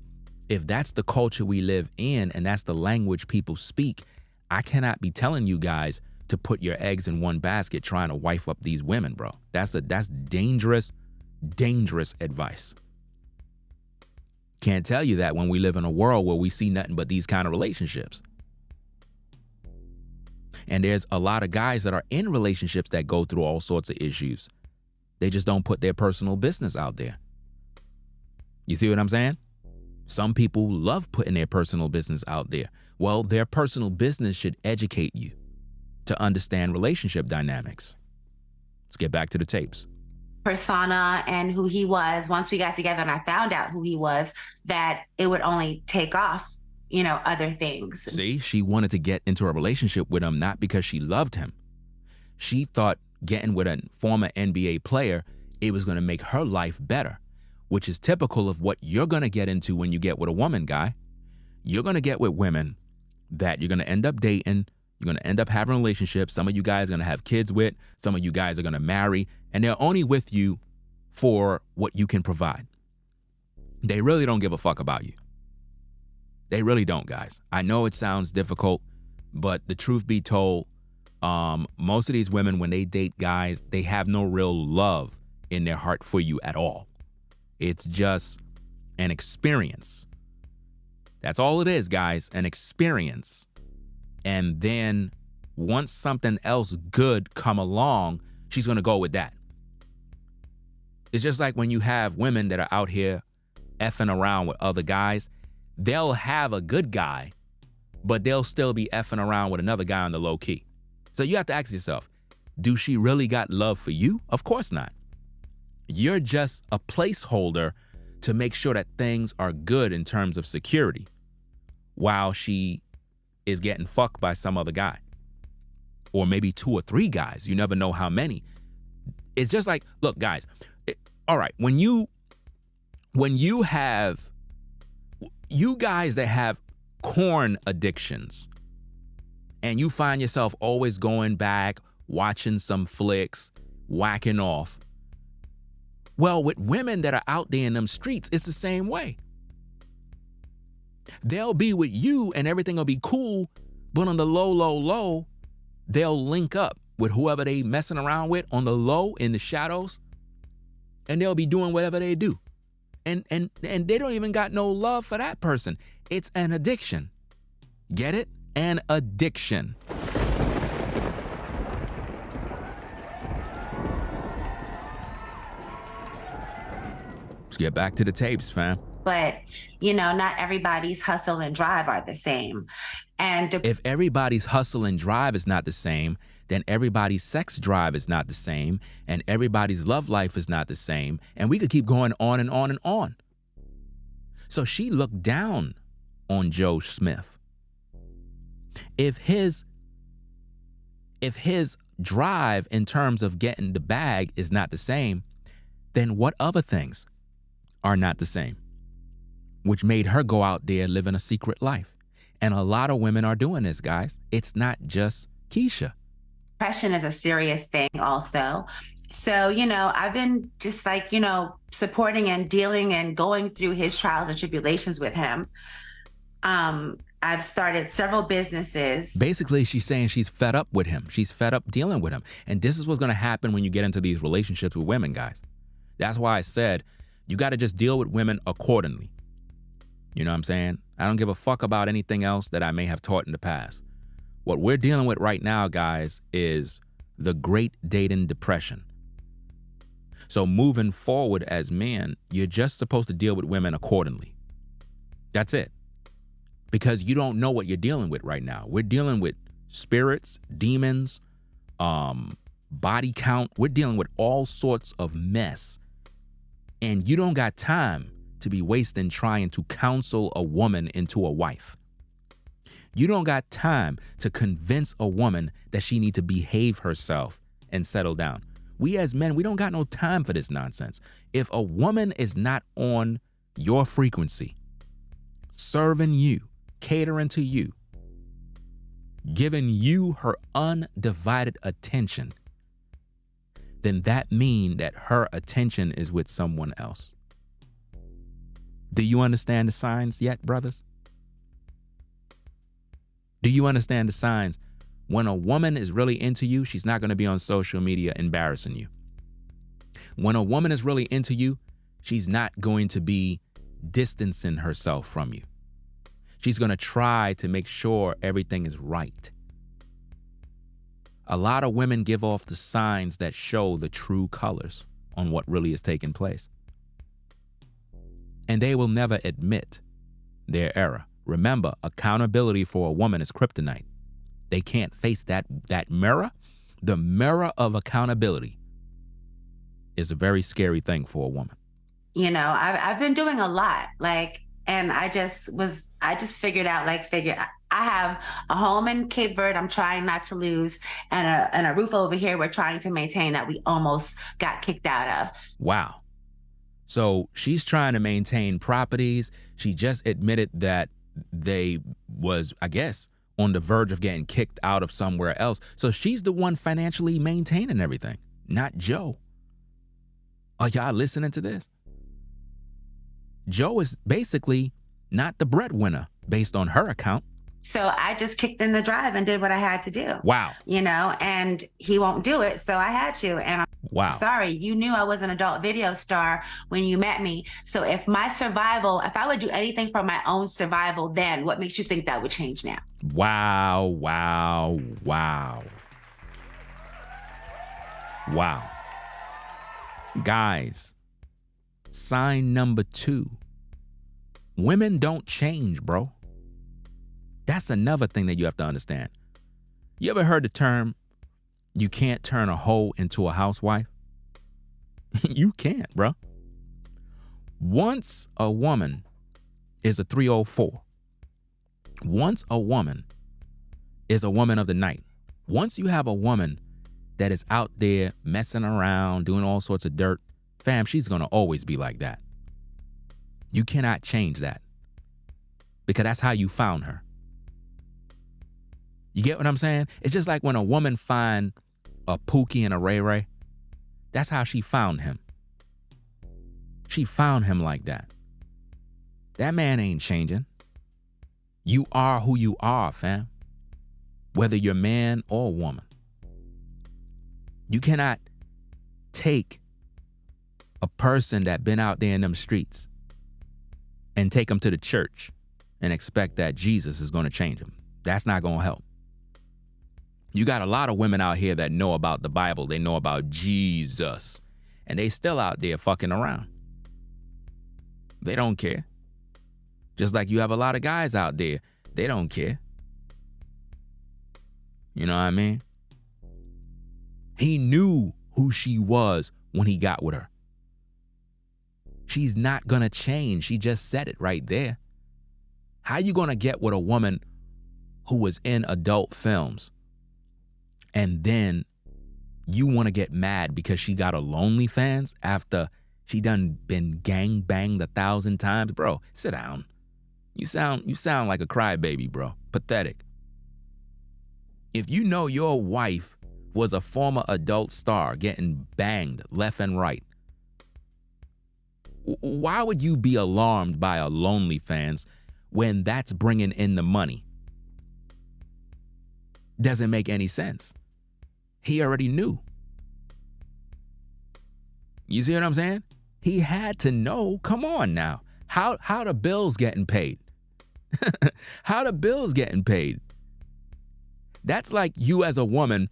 if that's the culture we live in and that's the language people speak, I cannot be telling you guys to put your eggs in one basket trying to wife up these women, bro. That's dangerous, dangerous advice. Can't tell you that when we live in a world where we see nothing but these kind of relationships. And there's a lot of guys that are in relationships that go through all sorts of issues. They just don't put their personal business out there. You see what I'm saying? Some people love putting their personal business out there. Well, their personal business should educate you to understand relationship dynamics. Let's get back to the tapes. Persona and who he was, once we got together and I found out who he was, that it would only take off, other things. See, she wanted to get into a relationship with him not because she loved him. She thought getting with a former NBA player, it was going to make her life better, which is typical of what you're going to get into when you get with a woman, guy. You're going to get with women that you're going to end up dating. You're going to end up having relationships. Some of you guys are going to have kids with. Some of you guys are going to marry. And they're only with you for what you can provide. They really don't give a fuck about you. They really don't, guys. I know it sounds difficult, but the truth be told, most of these women, when they date guys, they have no real love in their heart for you at all. It's just an experience. That's all it is, guys, an experience. And then once something else good come along, she's going to go with that. It's just like when you have women that are out here effing around with other guys, they'll have a good guy, but they'll still be effing around with another guy on the low key. So you have to ask yourself, do she really got love for you? Of course not. You're just a placeholder to make sure that things are good in terms of security while she is getting fucked by some other guy. Or maybe 2 or 3 guys. You never know how many. It's just like, look, guys, all right, when you have, you guys that have corn addictions and you find yourself always going back, watching some flicks, whacking off. Well, with women that are out there in them streets, it's the same way. They'll be with you and everything will be cool, but on the low, they'll link up with whoever they messing around with on the low in the shadows, and they'll be doing whatever they do. And they don't even got no love for that person. It's an addiction. Get it? An addiction. Let's get back to the tapes, fam. But, you know, not everybody's hustle and drive are the same. And if everybody's hustle and drive is not the same, then everybody's sex drive is not the same, and everybody's love life is not the same, and we could keep going on and on and on. So she looked down on Joe Smith. If his drive in terms of getting the bag is not the same, then what other things are not the same? Which made her go out there living a secret life. And a lot of women are doing this, guys. It's not just Kisha. depression is a serious thing also. So, you know, I've been just like, you know, supporting and dealing and going through his trials and tribulations with him. I've started several businesses. Basically, she's saying she's fed up with him. She's fed up dealing with him. And this is what's going to happen when you get into these relationships with women, guys. That's why I said you got to just deal with women accordingly. You know what I'm saying? I don't give a fuck about anything else that I may have taught in the past. What we're dealing with right now, guys, is the great dating depression. So moving forward as men, you're just supposed to deal with women accordingly. That's it. Because you don't know what you're dealing with right now. We're dealing with spirits, demons, body count. We're dealing with all sorts of mess. And you don't got time to be wasting trying to counsel a woman into a wife. You don't got time to convince a woman that she need to behave herself and settle down. We as men, we don't got no time for this nonsense. If a woman is not on your frequency, serving you, catering to you, giving you her undivided attention, then that means that her attention is with someone else. Do you understand the signs yet, brothers? Do you understand the signs? When a woman is really into you, she's not going to be on social media embarrassing you. When a woman is really into you, she's not going to be distancing herself from you. She's going to try to make sure everything is right. A lot of women give off the signs that show the true colors on what really is taking place. And they will never admit their error. Remember, accountability for a woman is kryptonite. They can't face that mirror. The mirror of accountability is a very scary thing for a woman. You know, I've been doing a lot, and I just figured out, I have a home in Cape Verde I'm trying not to lose, and a roof over here we're trying to maintain that we almost got kicked out of. Wow. So she's trying to maintain properties. She just admitted that they was, I guess, on the verge of getting kicked out of somewhere else. So she's the one financially maintaining everything, not Joe. Are y'all listening to this? Joe is basically not the breadwinner based on her account. So I just kicked in the drive and did what I had to do. Wow. And he won't do it. So I had to. And I'm Wow. sorry, you knew I was an adult video star when you met me. So if I would do anything for my own survival then, what makes you think that would change now? Wow, wow, wow. Wow. Guys, sign number 2. Women don't change, bro. That's another thing that you have to understand. You ever heard the term, you can't turn a hoe into a housewife? You can't, bro. Once a woman is a 304, once a woman is a woman of the night, once you have a woman that is out there messing around, doing all sorts of dirt, fam, she's gonna always be like that. You cannot change that because that's how you found her. You get what I'm saying? It's just like when a woman find a Pookie and a Ray Ray. That's how she found him. She found him like that. That man ain't changing. You are who you are, fam. Whether you're man or woman. You cannot take a person that been out there in them streets and take them to the church and expect that Jesus is going to change them. That's not going to help. You got a lot of women out here that know about the Bible. They know about Jesus. And they still out there fucking around. They don't care. Just like you have a lot of guys out there. They don't care. You know what I mean? He knew who she was when he got with her. She's not gonna change. She just said it right there. How you gonna get with a woman who was in adult films and then you wanna get mad because she got a OnlyFans after she done been gang banged 1,000 times? Bro, sit down. You sound like a crybaby, bro. Pathetic. If you know your wife was a former adult star getting banged left and right, why would you be alarmed by a OnlyFans when that's bringing in the money? Doesn't make any sense. He already knew. You see what I'm saying? He had to know. Come on now. How the bills getting paid? How the bills getting paid? That's like you as a woman,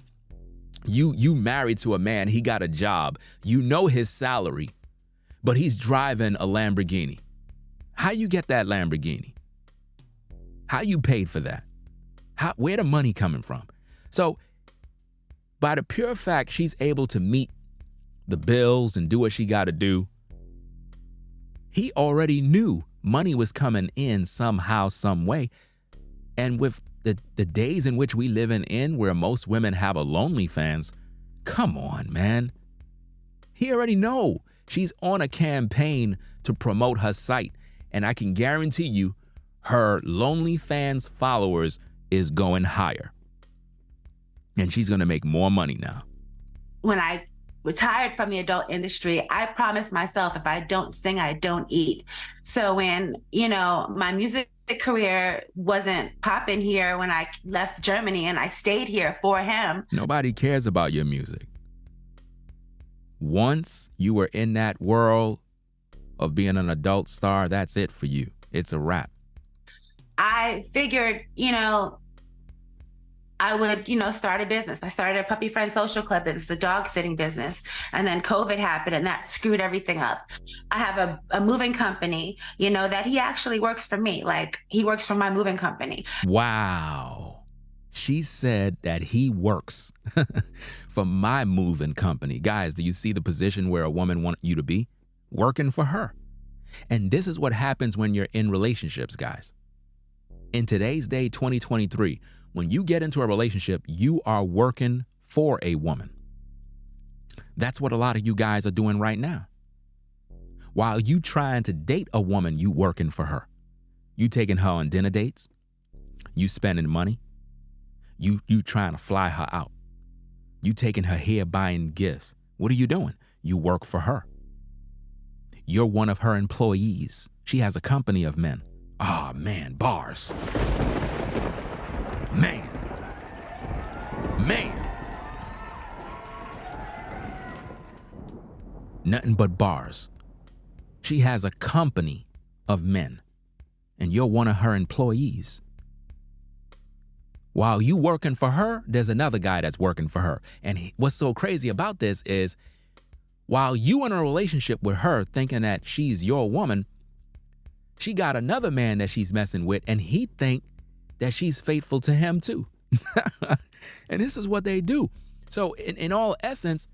you married to a man, he got a job, you know his salary, but he's driving a Lamborghini. How you get that Lamborghini? How you paid for that? Where the money coming from? So by the pure fact she's able to meet the bills and do what she got to do, he already knew money was coming in somehow, some way. And with the days in which we live in where most women have a OnlyFans, come on, man. He already know she's on a campaign to promote her site. And I can guarantee you her OnlyFans followers is going higher. And she's going to make more money now. When I retired from the adult industry, I promised myself if I don't sing, I don't eat. So when, my music career wasn't popping here when I left Germany and I stayed here for him. Nobody cares about your music. Once you were in that world of being an adult star, that's it for you. It's a wrap. I figured, I would, start a business. I started a puppy friend social club business, a dog sitting business. And then COVID happened and that screwed everything up. I have a moving company, that he actually works for me. Like he works for my moving company. Wow. She said that he works for my moving company. Guys, do you see the position where a woman wants you to be? Working for her. And this is what happens when you're in relationships, guys. In today's day, 2023, when you get into a relationship, you are working for a woman. That's what a lot of you guys are doing right now. While you trying to date a woman, you working for her. You taking her on dinner dates. You spending money. You trying to fly her out. You taking her here buying gifts. What are you doing? You work for her. You're one of her employees. She has a company of men Ah, man, bars. Man. Nothing but bars. She has a company of men, and you're one of her employees. While you working for her, there's another guy that's working for her. And what's so crazy about this is, while you in a relationship with her thinking that she's your woman, she got another man that she's messing with, and he think that she's faithful to him too. And this is what they do. So in all essence,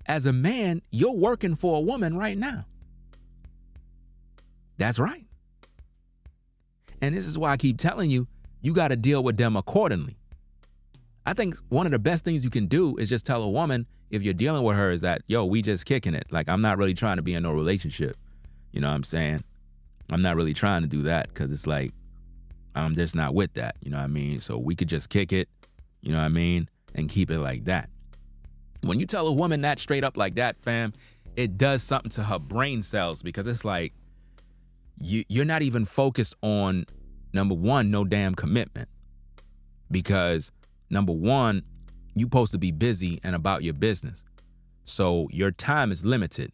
as a man, you're working for a woman right now. That's right. And this is why I keep telling you, you got to deal with them accordingly. I think one of the best things you can do is just tell a woman, if you're dealing with her, is that, yo, we just kicking it. Like, I'm not really trying to be in no relationship. You know what I'm saying? I'm not really trying to do that, because it's like, I'm just not with that. You know what I mean? So we could just kick it, you know what I mean? And keep it like that. When you tell a woman that straight up like that, fam, it does something to her brain cells, because it's like, you're not even focused on, number one, no damn commitment. Because number one, you're supposed to be busy and about your business. So your time is limited.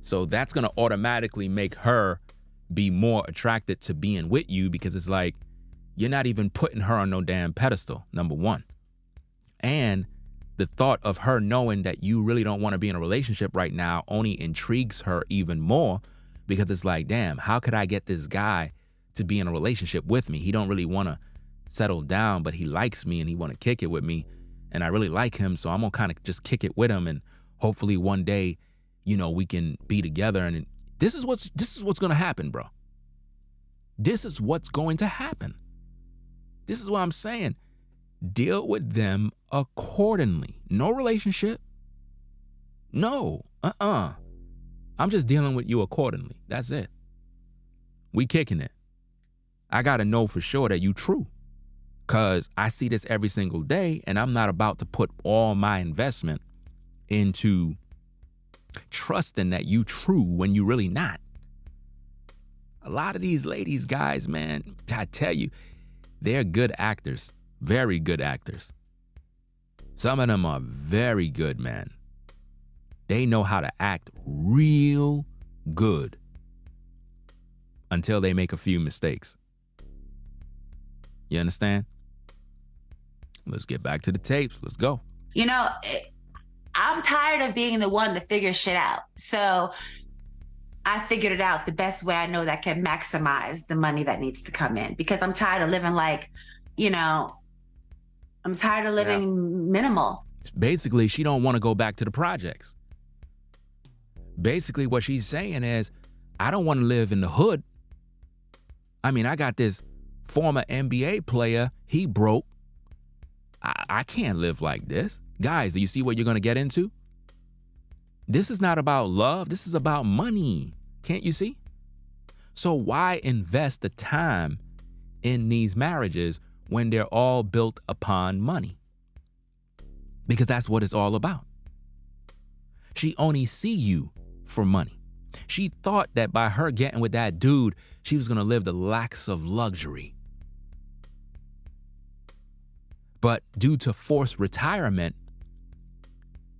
So that's going to automatically make her be more attracted to being with you, because it's like, you're not even putting her on no damn pedestal, number one. And the thought of her knowing that you really don't want to be in a relationship right now only intrigues her even more, because it's like, damn, how could I get this guy to be in a relationship with me? He don't really want to settle down, but he likes me and he want to kick it with me. And I really like him, so I'm going to kind of just kick it with him. And hopefully one day, you know, we can be together. And this is what's going to happen, bro. This is what's going to happen. This is what I'm saying. Deal with them accordingly. No relationship. No. I'm just dealing with you accordingly. That's it. We kicking it. I got to know for sure that you true. Because I see this every single day, and I'm not about to put all my investment into trusting that you true when you really not. A lot of these ladies, guys, man, I tell you, they're good actors. Very good actors. Some of them are very good, man. They know how to act real good until they make a few mistakes. You understand? Let's get back to the tapes. Let's go. You know, I'm tired of being the one to figure shit out. So I figured it out the best way I know that can maximize the money that needs to come in, because I'm tired of living like, you know, I'm tired of living minimal. Basically, she don't want to go back to the projects. Basically, what she's saying is, I don't want to live in the hood. I mean, I got this former NBA player. He broke. I can't live like this. Guys, do you see what you're going to get into? This is not about love. This is about money. Can't you see? So why invest the time in these marriages when they're all built upon money? Because that's what it's all about. She only see you for money. She thought that by her getting with that dude, she was going to live the lax of luxury. But due to forced retirement,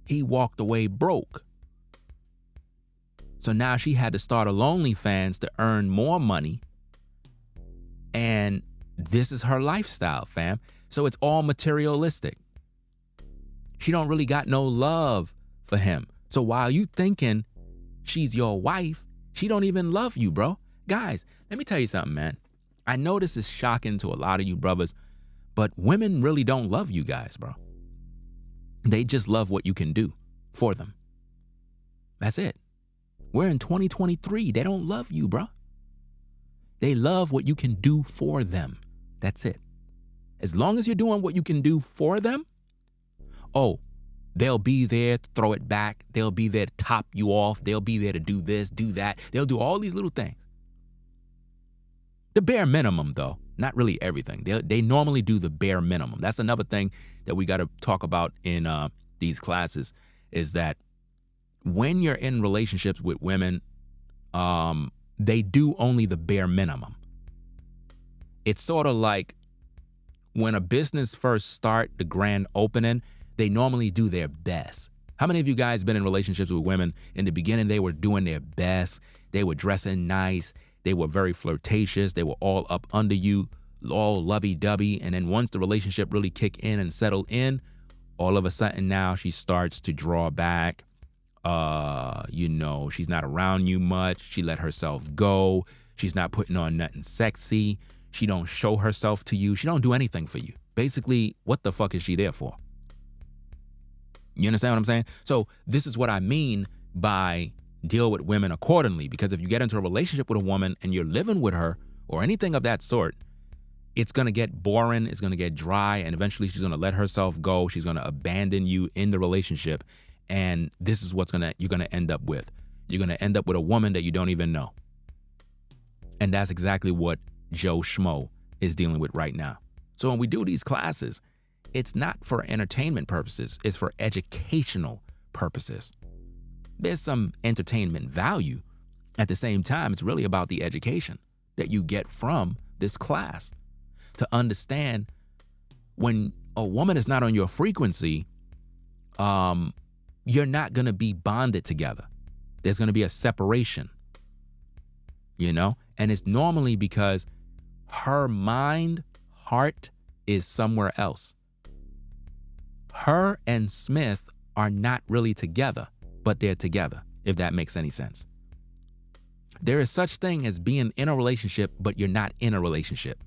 he walked away broke. So now she had to start a OnlyFans to earn more money. And this is her lifestyle, fam. So it's all materialistic. She don't really got no love for him. So while you thinking she's your wife, she don't even love you, bro. Guys, let me tell you something, man. I know this is shocking to a lot of you brothers, but women really don't love you guys, bro. They just love what you can do for them. That's it. We're in 2023. They don't love you, bro. They love what you can do for them. That's it. As long as you're doing what you can do for them, oh, they'll be there to throw it back. They'll be there to top you off. They'll be there to do this, do that. They'll do all these little things. The bare minimum, though. Not really everything. They normally do the bare minimum. That's another thing that we got to talk about in these classes, is that when you're in relationships with women, they do only the bare minimum. It's sort of like when a business first start, the grand opening, they normally do their best. How many of you guys been in relationships with women? In the beginning, they were doing their best. They were dressing nice. They were very flirtatious. They were all up under you, all lovey-dovey. And then once the relationship really kicked in and settled in, all of a sudden now she starts to draw back. She's not around you much. She let herself go. She's not putting on nothing sexy. She don't show herself to you. She don't do anything for you. Basically, what the fuck is she there for? You understand what I'm saying? So this is what I mean by deal with women accordingly. Because if you get into a relationship with a woman and you're living with her or anything of that sort, it's going to get boring. It's going to get dry. And eventually she's going to let herself go. She's going to abandon you in the relationship. And this is what you're going to end up with. You're going to end up with a woman that you don't even know. And that's exactly what Joe Schmo is dealing with right now. So when we do these classes, it's not for entertainment purposes. It's for educational purposes. There's some entertainment value. At the same time, it's really about the education that you get from this class to understand when a woman is not on your frequency, you're not going to be bonded together. There's going to be a separation, and it's normally because her mind, heart is somewhere else. Her and Smith are not really together, but they're together, if that makes any sense. There is such thing as being in a relationship, but you're not in a relationship.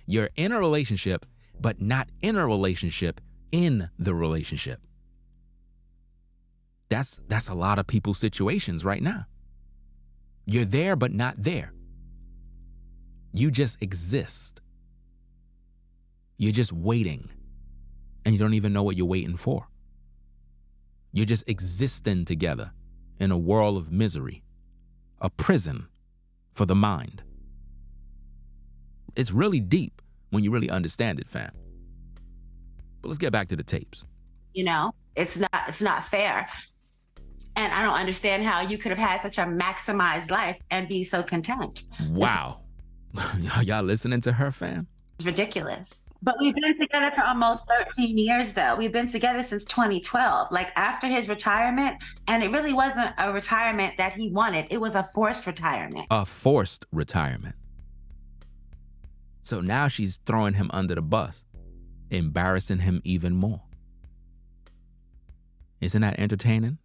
You're in a relationship, but not in a relationship in the relationship. That's a lot of people's situations right now. You're there, but not there. You just exist. You're just waiting. And you don't even know what you're waiting for. You're just existing together in a world of misery, a prison for the mind. It's really deep when you really understand it, fam. But let's get back to the tapes. It's not fair. And I don't understand how you could have had such a maximized life and be so content. Wow. Y'all listening to her, fam? It's ridiculous. But we've been together for almost 13 years, though. We've been together since 2012, like after his retirement. And it really wasn't a retirement that he wanted. It was a forced retirement. A forced retirement. So now she's throwing him under the bus, embarrassing him even more. Isn't that entertaining?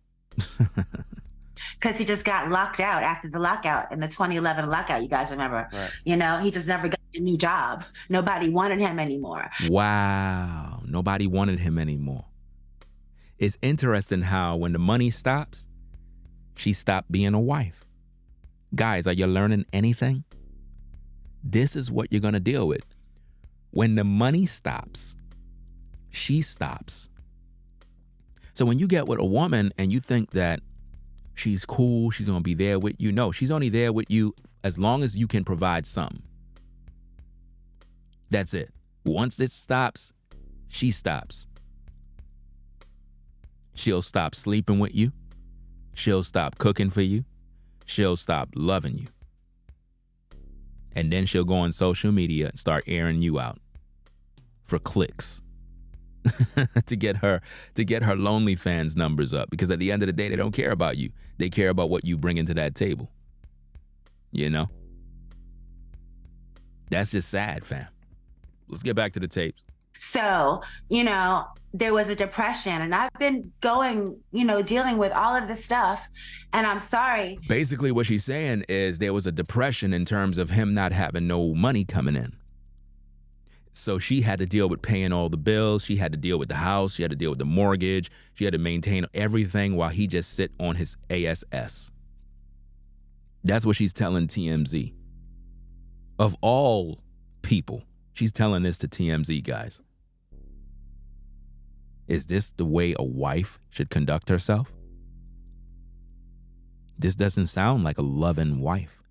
Because he just got locked out after the lockout in the 2011 lockout, you guys remember. Right. He just never got a new job. Nobody wanted him anymore. Wow. Nobody wanted him anymore. It's interesting how when the money stops, she stopped being a wife. Guys, are you learning anything? This is what you're going to deal with. When the money stops, she stops. So when you get with a woman and you think that she's cool, she's going to be there with you. No, she's only there with you as long as you can provide something. That's it. Once this stops, she stops. She'll stop sleeping with you. She'll stop cooking for you. She'll stop loving you. And then she'll go on social media and start airing you out for clicks. to get her lonely fans numbers up, because at the end of the day, they don't care about you. They care about what you bring into that table. That's just sad, fam. Let's get back to the tapes. So, there was a depression, and I've been going, dealing with all of this stuff, and I'm sorry. Basically, what she's saying is there was a depression in terms of him not having no money coming in. So she had to deal with paying all the bills. She had to deal with the house. She had to deal with the mortgage. She had to maintain everything while he just sit on his ASS. That's what she's telling TMZ. Of all people, she's telling this to TMZ, guys. Is this the way a wife should conduct herself? This doesn't sound like a loving wife.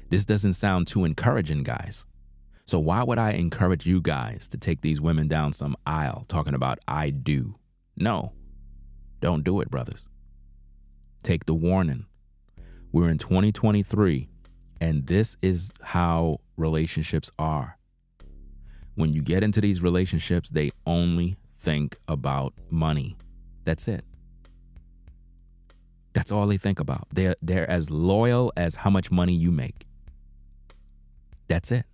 This doesn't sound too encouraging, guys. So why would I encourage you guys to take these women down some aisle talking about I do? No, don't do it, brothers. Take the warning. We're in 2023, and this is how relationships are. When you get into these relationships, they only think about money. That's it. That's all they think about. They're as loyal as how much money you make. That's it.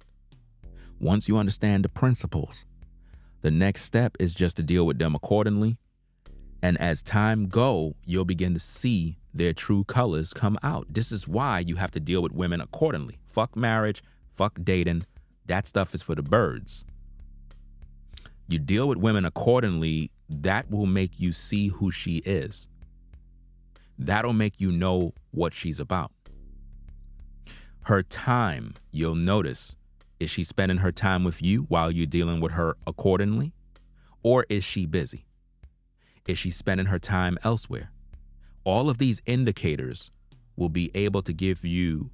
Once you understand the principles, the next step is just to deal with them accordingly. And as time go, you'll begin to see their true colors come out. This is why you have to deal with women accordingly. Fuck marriage, fuck dating. That stuff is for the birds. You deal with women accordingly, that will make you see who she is. That'll make you know what she's about. Her time, you'll notice, is she spending her time with you while you're dealing with her accordingly? Or is she busy? Is she spending her time elsewhere? All of these indicators will be able to give you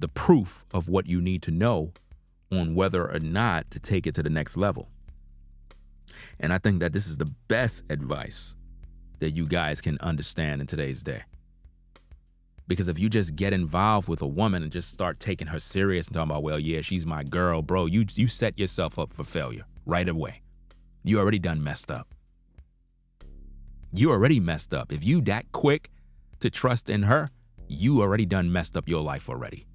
the proof of what you need to know on whether or not to take it to the next level. And I think that this is the best advice that you guys can understand in today's day. Because if you just get involved with a woman and just start taking her serious and talking about, well, yeah, she's my girl, bro, you set yourself up for failure right away. You already done messed up. You already messed up. If you that quick to trust in her, you already done messed up your life already.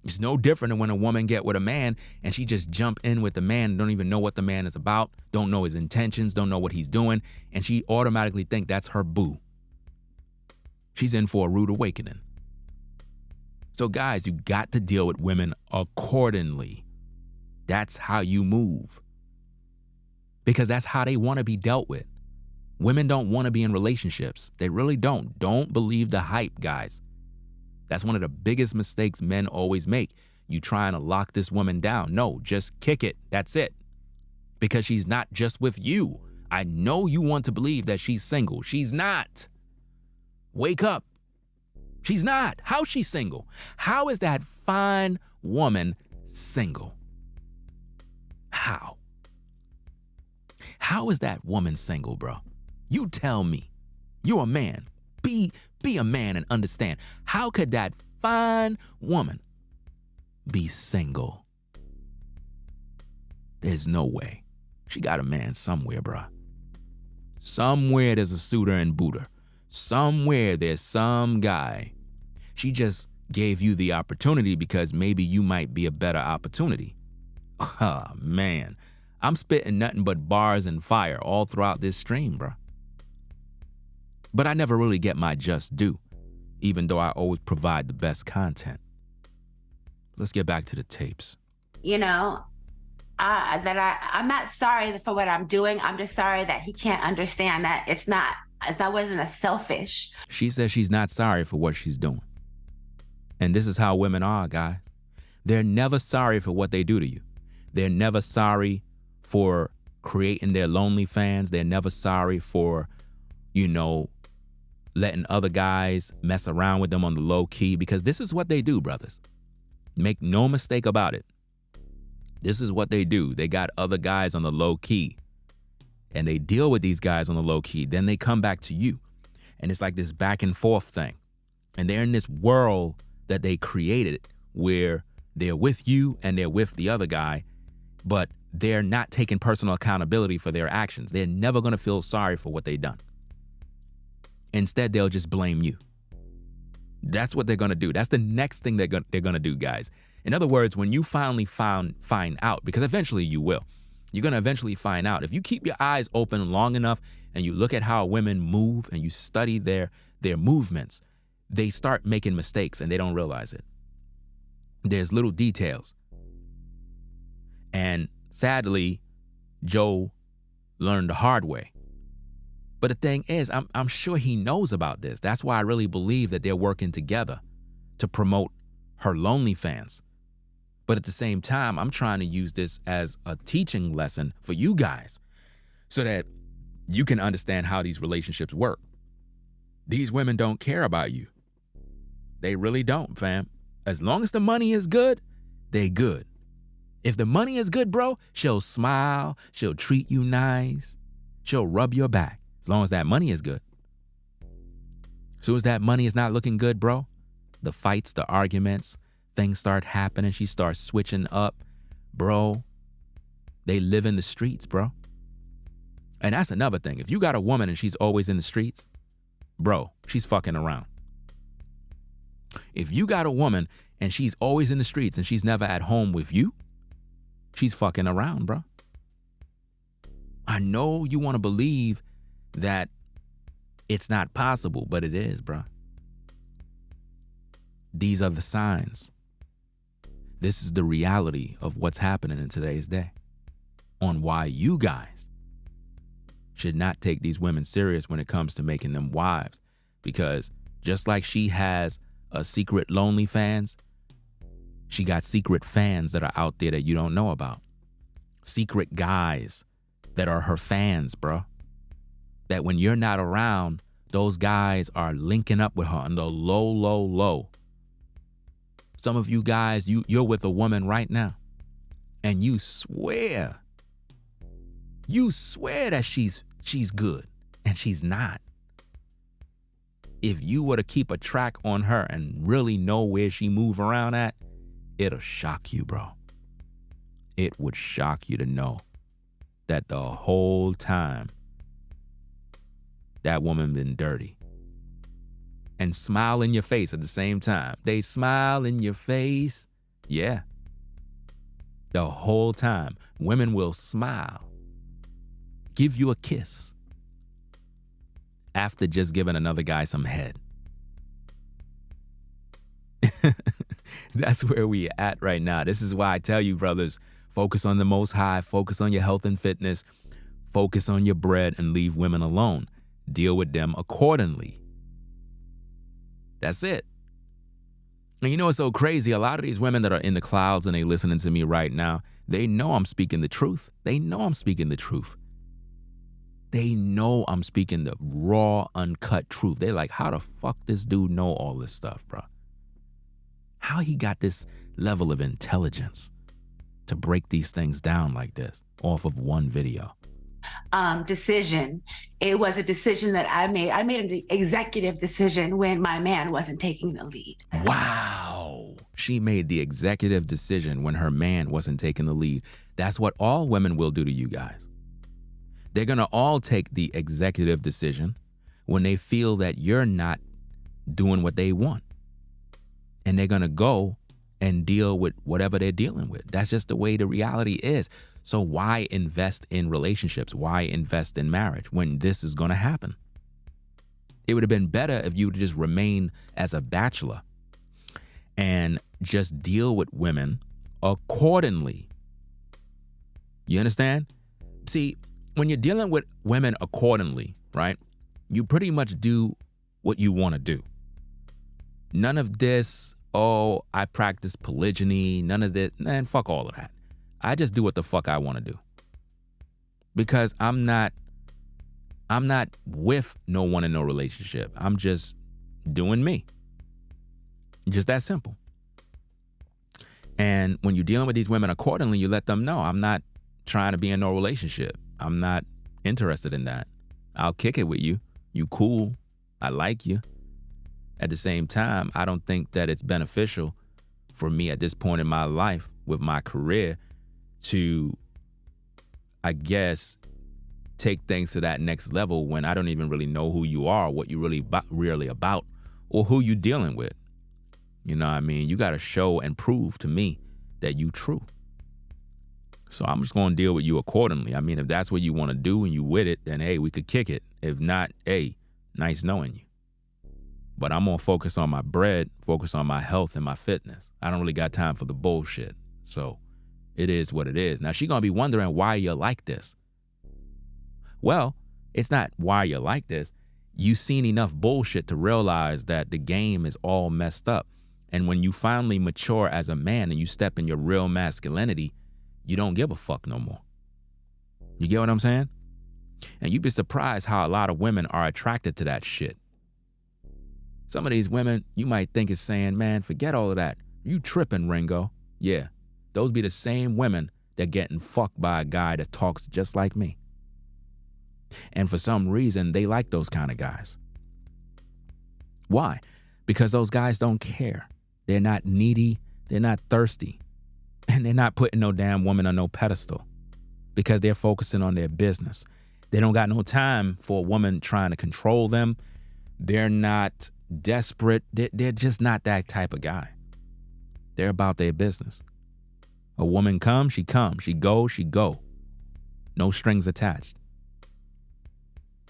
It's no different than when a woman get with a man and she just jump in with the man, don't even know what the man is about, don't know his intentions, don't know what he's doing, and she automatically think that's her boo. She's in for a rude awakening. So guys, you got to deal with women accordingly. That's how you move. Because that's how they want to be dealt with. Women don't want to be in relationships. They really don't. Don't believe the hype, guys. That's one of the biggest mistakes men always make. You trying to lock this woman down. No, just kick it. That's it. Because she's not just with you. I know you want to believe that she's single. She's not. Wake up. She's not. How's she single? How is that fine woman single? How? How is that woman single, bro? You tell me. You're a man. Be a man and understand. How could that fine woman be single? There's no way. She got a man somewhere, bro. Somewhere there's a suitor and booter. Somewhere there's some guy. She just gave you the opportunity because maybe you might be a better opportunity. Oh, man. I'm spitting nothing but bars and fire all throughout this stream, bro. But I never really get my just due, even though I always provide the best content. Let's get back to the tapes. You know, I'm not sorry for what I'm doing. I'm just sorry that he can't understand that that wasn't a selfish. She says she's not sorry for what she's doing. And this is how women are, guys. They're never sorry for what they do to you. They're never sorry for creating their lonely fans. They're never sorry for, letting other guys mess around with them on the low key, because this is what they do, brothers. Make no mistake about it. This is what they do. They got other guys on the low key and they deal with these guys on the low key. Then they come back to you and it's like this back and forth thing. And they're in this world that they created where they're with you and they're with the other guy, but they're not taking personal accountability for their actions. They're never going to feel sorry for what they've done. Instead, they'll just blame you. That's what they're going to do. That's the next thing they're going to do, guys. In other words, when you finally find out, because eventually you will, you're going to eventually find out. If you keep your eyes open long enough and you look at how women move and you study their movements, they start making mistakes and they don't realize it. There's little details. And sadly, Joe learned the hard way. But the thing is, I'm sure he knows about this. That's why I really believe that they're working together to promote her lonely fans. But at the same time, I'm trying to use this as a teaching lesson for you guys so that you can understand how these relationships work. These women don't care about you. They really don't, fam. As long as the money is good, they good. If the money is good, bro, she'll smile, she'll treat you nice, she'll rub your back. As long as that money is good. As soon as that money is not looking good, bro, the fights, the arguments, things start happening, she starts switching up, bro, they live in the streets, bro. And that's another thing. If you got a woman and she's always in the streets, bro, she's fucking around. If you got a woman and she's always in the streets and she's never at home with you, she's fucking around, bro. I know you want to believe that it's not possible, but it is, bro. These are the signs. This is the reality of what's happening in today's day on why you guys should not take these women serious when it comes to making them wives. Because just like she has a secret lonely fans, she got secret fans that are out there that you don't know about. Secret guys that are her fans, bro. That when you're not around, those guys are linking up with her on the low, low, low. Some of you guys, you're with a woman right now and you swear that she's good, and she's not. If you were to keep a track on her and really know where she move around at, it'll shock you, bro. It would shock you to know that the whole time that woman been dirty. And smile in your face at the same time. They smile in your face. Yeah. The whole time. Women will smile. Give you a kiss. After just giving another guy some head. That's where we at right now. This is why I tell you, brothers, focus on the Most High, focus on your health and fitness, focus on your bread, and leave women alone. Deal with them accordingly. That's it. And you know what's so crazy? A lot of these women that are in the clouds and they listening to me right now, they know I'm speaking the truth. They know I'm speaking the truth. They know I'm speaking the raw, uncut truth. They're like, how the fuck this dude know all this stuff, bro? How he got this level of intelligence to break these things down like this off of one video? Decision. It was a decision that I made. I made an executive decision when my man wasn't taking the lead. Wow. She made the executive decision when her man wasn't taking the lead. That's what all women will do to you guys. They're going to all take the executive decision when they feel that you're not doing what they want. And they're going to go and deal with whatever they're dealing with. That's just the way the reality is. So why invest in relationships? Why invest in marriage when this is going to happen? It would have been better if you would just remain as a bachelor and just deal with women accordingly. You understand? See, when you're dealing with women accordingly, right, you pretty much do what you want to do. None of this, oh, I practice polygyny, none of this, man, fuck all of that. I just do what the fuck I want to do. Because I'm not with no one in no relationship. I'm just doing me. Just that simple. And when you're dealing with these women accordingly, you let them know, I'm not trying to be in no relationship. I'm not interested in that. I'll kick it with you. You cool. I like you. At the same time, I don't think that it's beneficial for me at this point in my life with my career to, I guess, take things to that next level when I don't even really know who you are, what you really about, or who you dealing with. You know what I mean? You got to show and prove to me that you true. So I'm just going to deal with you accordingly. I mean, if that's what you want to do and you with it, then hey, we could kick it. If not, hey, nice knowing you. But I'm going to focus on my bread, focus on my health and my fitness. I don't really got time for the bullshit. So it is what it is. Now, she's going to be wondering why you're like this. Well, it's not why you're like this. You've seen enough bullshit to realize that the game is all messed up. And when you finally mature as a man and you step in your real masculinity, you don't give a fuck no more. You get what I'm saying? And you'd be surprised how a lot of women are attracted to that shit. Some of these women, you might think is saying, man, forget all of that. You tripping, Ringo. Yeah, those be the same women that getting fucked by a guy that talks just like me. And for some reason, they like those kind of guys. Why? Because those guys don't care. They're not needy. They're not thirsty. And they're not putting no damn woman on no pedestal because they're focusing on their business. They don't got no time for a woman trying to control them. They're not desperate. They're just not that type of guy. They're about their business. A woman comes, she comes. She goes, she go. No strings attached.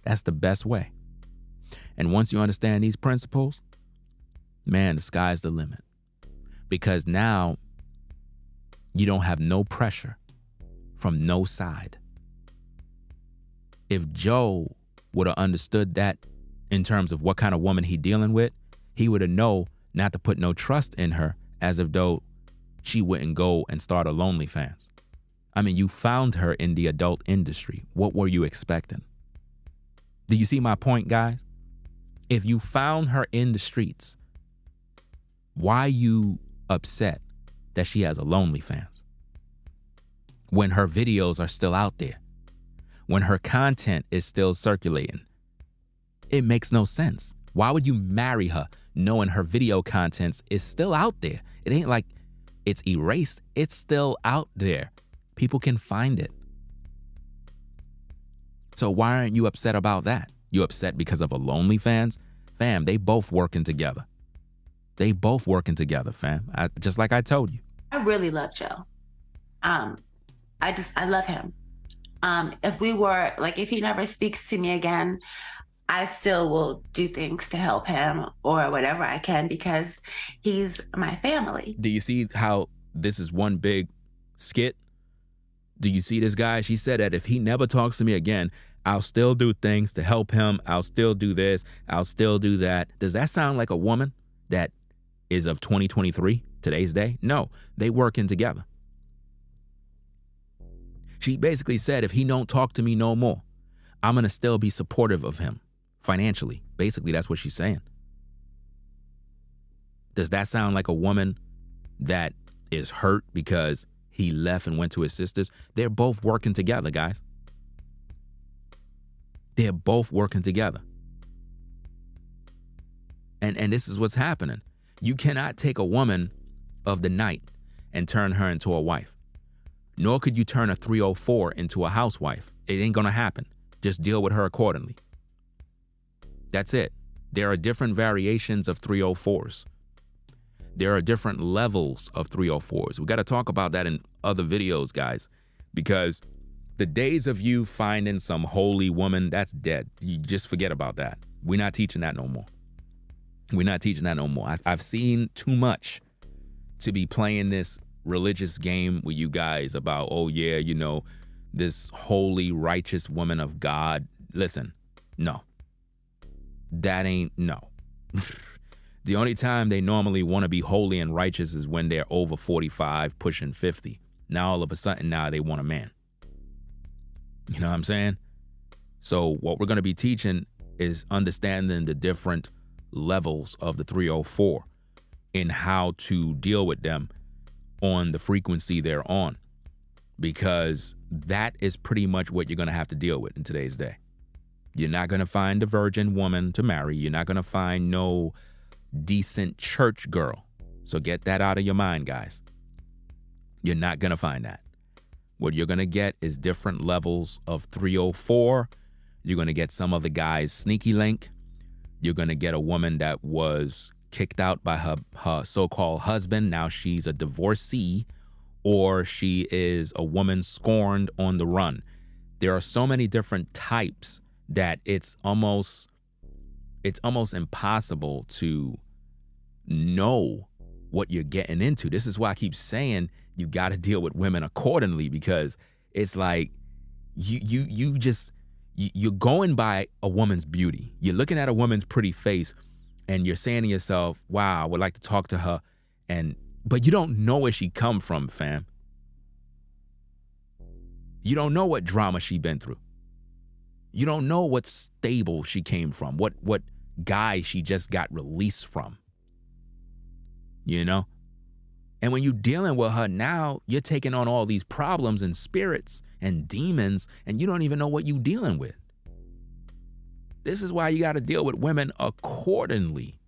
That's the best way. And once you understand these principles, man, the sky's the limit. Because now you don't have no pressure from no side. If Joe would have understood that in terms of what kind of woman he dealing with, he would have known not to put no trust in her, as if though she wouldn't go and start a OnlyFans. I mean, you found her in the adult industry. What were you expecting? Do you see my point, guys? If you found her in the streets, why you upset that she has a OnlyFans? When her videos are still out there, when her content is still circulating, it makes no sense. Why would you marry her knowing her video contents is still out there? It ain't like it's erased. It's still out there. People can find it. So why aren't you upset about that? You upset because of a OnlyFans? Fam, they both working together. They both working together, fam. Just like I told you. I really love Joe. I love him. If he never speaks to me again, I still will do things to help him or whatever I can because he's my family. Do you see how this is one big skit? Do you see this guy? She said that if he never talks to me again, I'll still do things to help him. I'll still do this. I'll still do that. Does that sound like a woman that is of 2023, today's day? No, they working together. She basically said, if he don't talk to me no more, I'm going to still be supportive of him financially. Basically, that's what she's saying. Does that sound like a woman that is hurt because he left and went to his sisters? They're both working together, guys. They're both working together. And this is what's happening. You cannot take a woman of the night and turn her into a wife. Nor could you turn a 304 into a housewife. It ain't gonna happen. Just deal with her accordingly. That's it. There are different variations of 304s. There are different levels of 304s. We got to talk about that in other videos, guys, because the days of you finding some holy woman, that's dead. You just forget about that. We're not teaching that no more. We're not teaching that no more. I've seen too much to be playing this religious game with you guys about, oh yeah, you know, this holy, righteous woman of God. Listen, no. That ain't, no. The only time they normally want to be holy and righteous is when they're over 45, pushing 50. Now all of a sudden, now they want a man. You know what I'm saying? So what we're going to be teaching is understanding the different levels of the 304 and how to deal with them on the frequency they're on, because that is pretty much what you're going to have to deal with in today's day. You're not going to find a virgin woman to marry. You're not going to find no decent church girl. So get that out of your mind, guys. You're not going to find that. What you're going to get is different levels of 304. You're going to get some of the guys sneaky link. You're going to get a woman that was kicked out by her so-called husband. Now she's a divorcee, or she is a woman scorned on the run. There are so many different types that it's almost impossible to know what you're getting into. This is why I keep saying you got to deal with women accordingly, because it's like you're going by a woman's beauty. You're looking at a woman's pretty face and you're saying to yourself, wow, I would like to talk to her, but you don't know where she come from, fam. You don't know what drama she been through. You don't know what stable she came from, what guy she just got released from. You know? And when you're dealing with her now, you're taking on all these problems and spirits and demons, and you don't even know what you're dealing with. This is why you got to deal with women accordingly.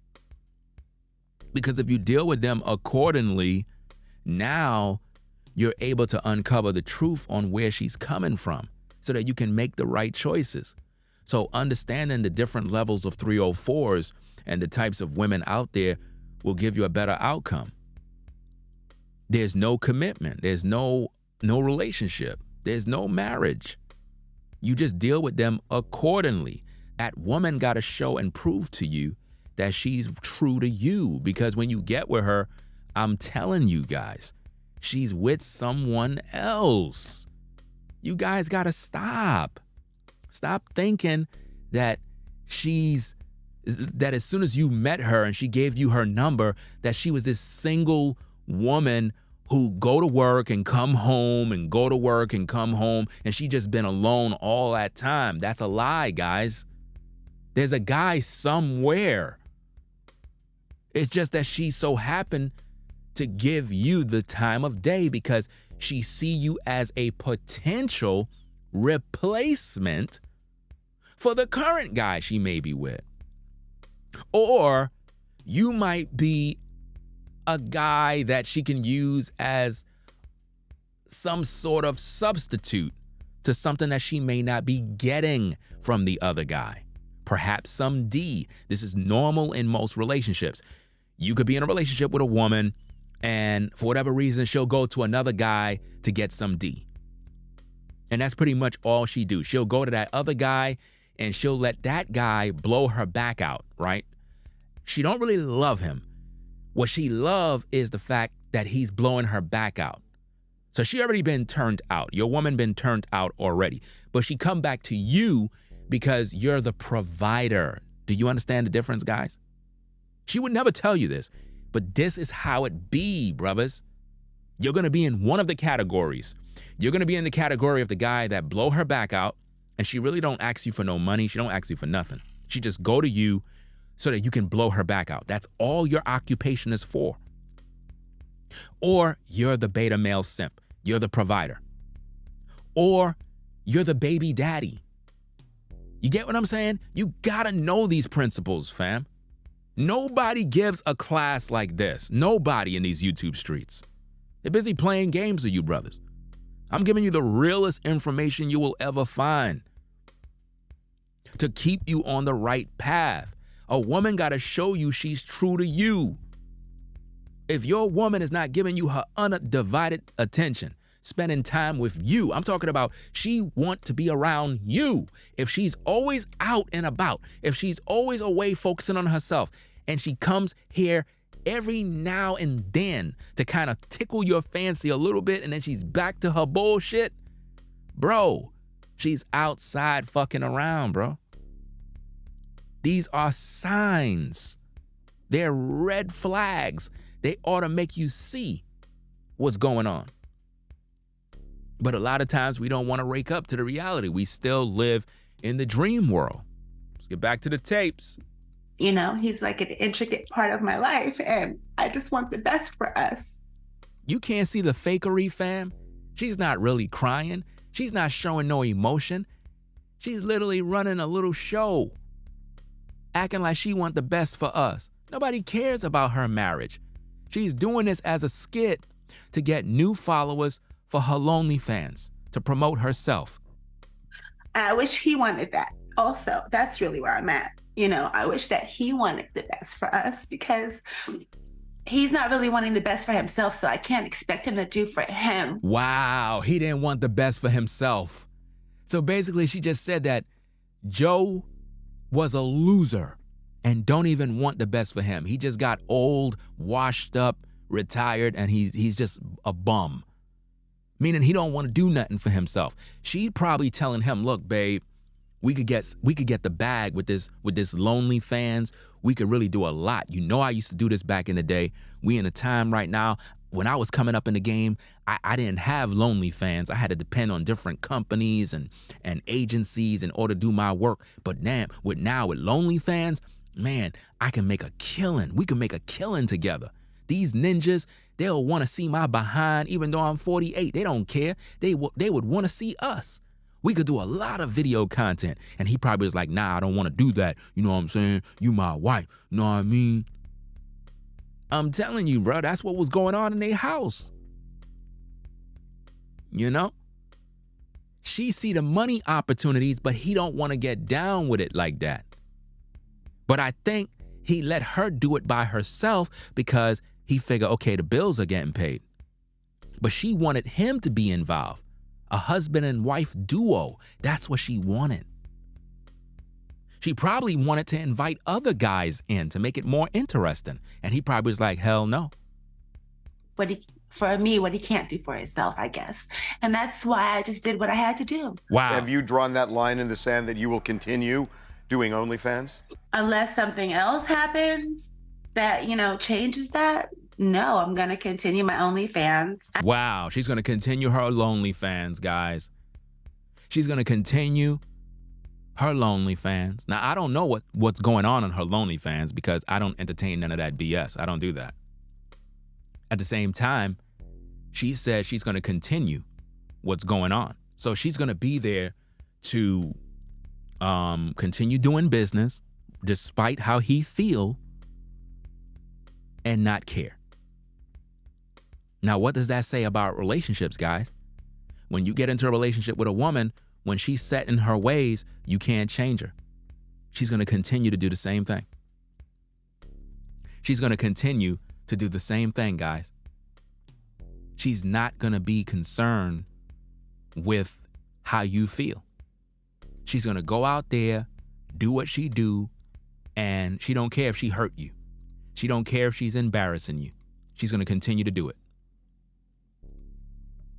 Because if you deal with them accordingly, Now you're able to uncover the truth on where she's coming from so that you can make the right choices. So understanding the different levels of 304s and the types of women out there will give you a better outcome. There's no commitment. There's no relationship. There's no marriage. You just deal with them accordingly. That woman got to show and prove to you that she's true to you, because when you get with her, I'm telling you guys, she's with someone else. You guys got to stop. Stop thinking that that as soon as you met her and she gave you her number, that she was this single woman who go to work and come home and go to work and come home, and she just been alone all that time. That's a lie, guys. There's a guy somewhere. It's just that she so happened to give you the time of day because she see you as a potential replacement for the current guy she may be with. Or you might be a guy that she can use as some sort of substitute to something that she may not be getting from the other guy. Perhaps some D. This is normal in most relationships. You could be in a relationship with a woman and for whatever reason, she'll go to another guy to get some D. And that's pretty much all she do. She'll go to that other guy and she'll let that guy blow her back out, right? She don't really love him. What she love is the fact that he's blowing her back out. So she already been turned out. Your woman been turned out already. But she come back to you because you're the provider. Do you understand the difference, guys? She would never tell you this, but this is how it be, brothers. You're going to be in one of the categories. You're going to be in the category of the guy that blow her back out, and she really don't ask you for no money. She don't ask you for nothing. She just go to you so that you can blow her back out. That's all your occupation is for. Or you're the beta male simp. You're the provider. Or you're the baby daddy. You get what I'm saying? You gotta know these principles, fam. Nobody gives a class like this. Nobody in these YouTube streets. They're busy playing games with you, brothers. I'm giving you the realest information you will ever find to keep you on the right path. A woman gotta show you she's true to you. If your woman is not giving you her undivided attention, spending time with you, I'm talking about she want to be around you. If she's always out and about, if she's always away focusing on herself, and she comes here every now and then to kind of tickle your fancy a little bit, and then she's back to her bullshit, bro, she's outside fucking around, bro. These are signs. They're red flags. They ought to make you see what's going on. But a lot of times we don't want to wake up to the reality. We still live in the dream world. Let's get back to the tapes. You know, he's like an intricate part of my life, and I just want the best for us. You can't see the fakery, fam. She's not really crying. She's not showing no emotion. She's literally running a little show, acting like she want the best for us. Nobody cares about her marriage. She's doing this as a skit to get new followers for her lonely fans, to promote herself. I wish he wanted that also. That's really where I'm at. You know, I wish that he wanted the best for us, because he's not really wanting the best for himself, so I can't expect him to do for him. Wow, he didn't want the best for himself. So basically she just said that Joe was a loser and don't even want the best for him. He just got old, washed up, retired, and he's just a bum. Meaning he don't want to do nothing for himself. She probably telling him, look, babe, we could get the bag with this lonely fans. We could really do a lot. You know, I used to do this back in the day. We in a time right now, when I was coming up in the game, I didn't have lonely fans. I had to depend on different companies and agencies in order to do my work. But now with lonely fans, man, I can make a killing. We can make a killing together. These ninjas, they'll want to see my behind, even though I'm 48. They don't care. They would want to see us. We could do a lot of video content. And he probably was like, nah, I don't want to do that. You know what I'm saying? You my wife. You know what I mean? I'm telling you, bro, that's what was going on in their house. You know? She see the money opportunities, but he don't want to get down with it like that. But I think he let her do it by herself because he figured, okay, the bills are getting paid. But she wanted him to be involved. A husband and wife duo. That's what she wanted. She probably wanted to invite other guys in to make it more interesting. And he probably was like, hell no. What he can't do for himself, I guess. And that's why I just did what I had to do. Wow. Have you drawn that line in the sand that you will continue doing OnlyFans? Unless something else happens that, changes that, no, I'm going to continue my OnlyFans. Wow. She's going to continue her OnlyFans, guys. She's going to continue her OnlyFans. Now, I don't know what's going on in her OnlyFans because I don't entertain none of that BS. I don't do that. At the same time, she said she's going to continue what's going on. So she's going to be there to continue doing business despite how he feel and not care. Now, what does that say about relationships, guys? When you get into a relationship with a woman, when she's set in her ways, you can't change her. She's going to continue to do the same thing. She's going to continue to do the same thing, guys. She's not going to be concerned with how you feel. She's going to go out there, do what she do, and she don't care if she hurt you. She don't care if she's embarrassing you. She's going to continue to do it.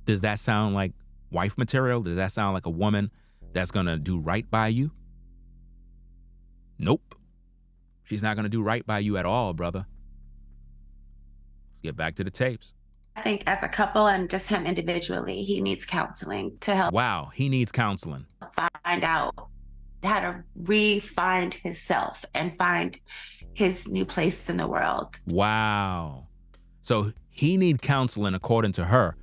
Does that sound like wife material? Does that sound like a woman that's going to do right by you? Nope. She's not going to do right by you at all, brother. Let's get back to the tapes. I think as a couple and just him individually, he needs counseling to help. Wow, he needs counseling. Find out how to re-find himself and find his new place in the world. Wow. So he need counseling, according to her,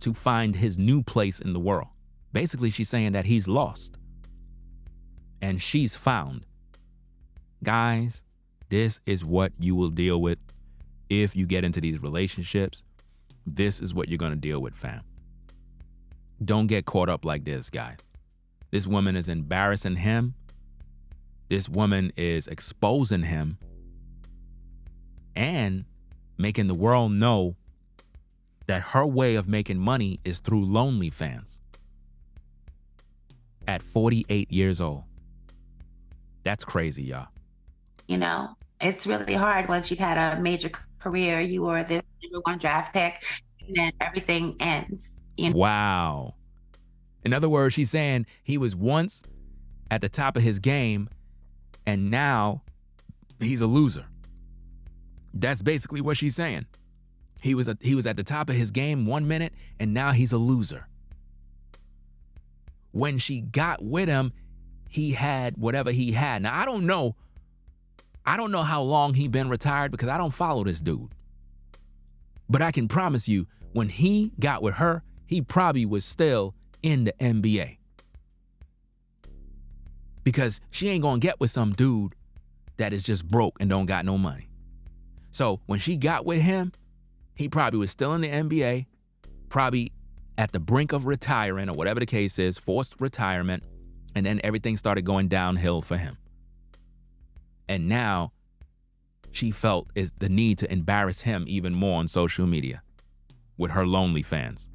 to find his new place in the world. Basically, she's saying that he's lost and she's found. Guys, this is what you will deal with if you get into these relationships. This is what you're going to deal with, fam. Don't get caught up like this, guys. This woman is embarrassing him. This woman is exposing him and making the world know that her way of making money is through OnlyFans at 48 years old. That's crazy, y'all. It's really hard once you've had a major career. You were the number one draft pick, and then everything ends. Wow. In other words, she's saying he was once at the top of his game, and now he's a loser. That's basically what she's saying. He was at the top of his game 1 minute, and now he's a loser. When she got with him, he had whatever he had. Now, I don't know how long he been retired because I don't follow this dude. But I can promise you, when he got with her, he probably was still in the NBA. Because she ain't gonna get with some dude that is just broke and don't got no money. So when she got with him, he probably was still in the NBA, probably at the brink of retiring or whatever the case is, forced retirement, and then everything started going downhill for him. And now she felt is the need to embarrass him even more on social media with her OnlyFans.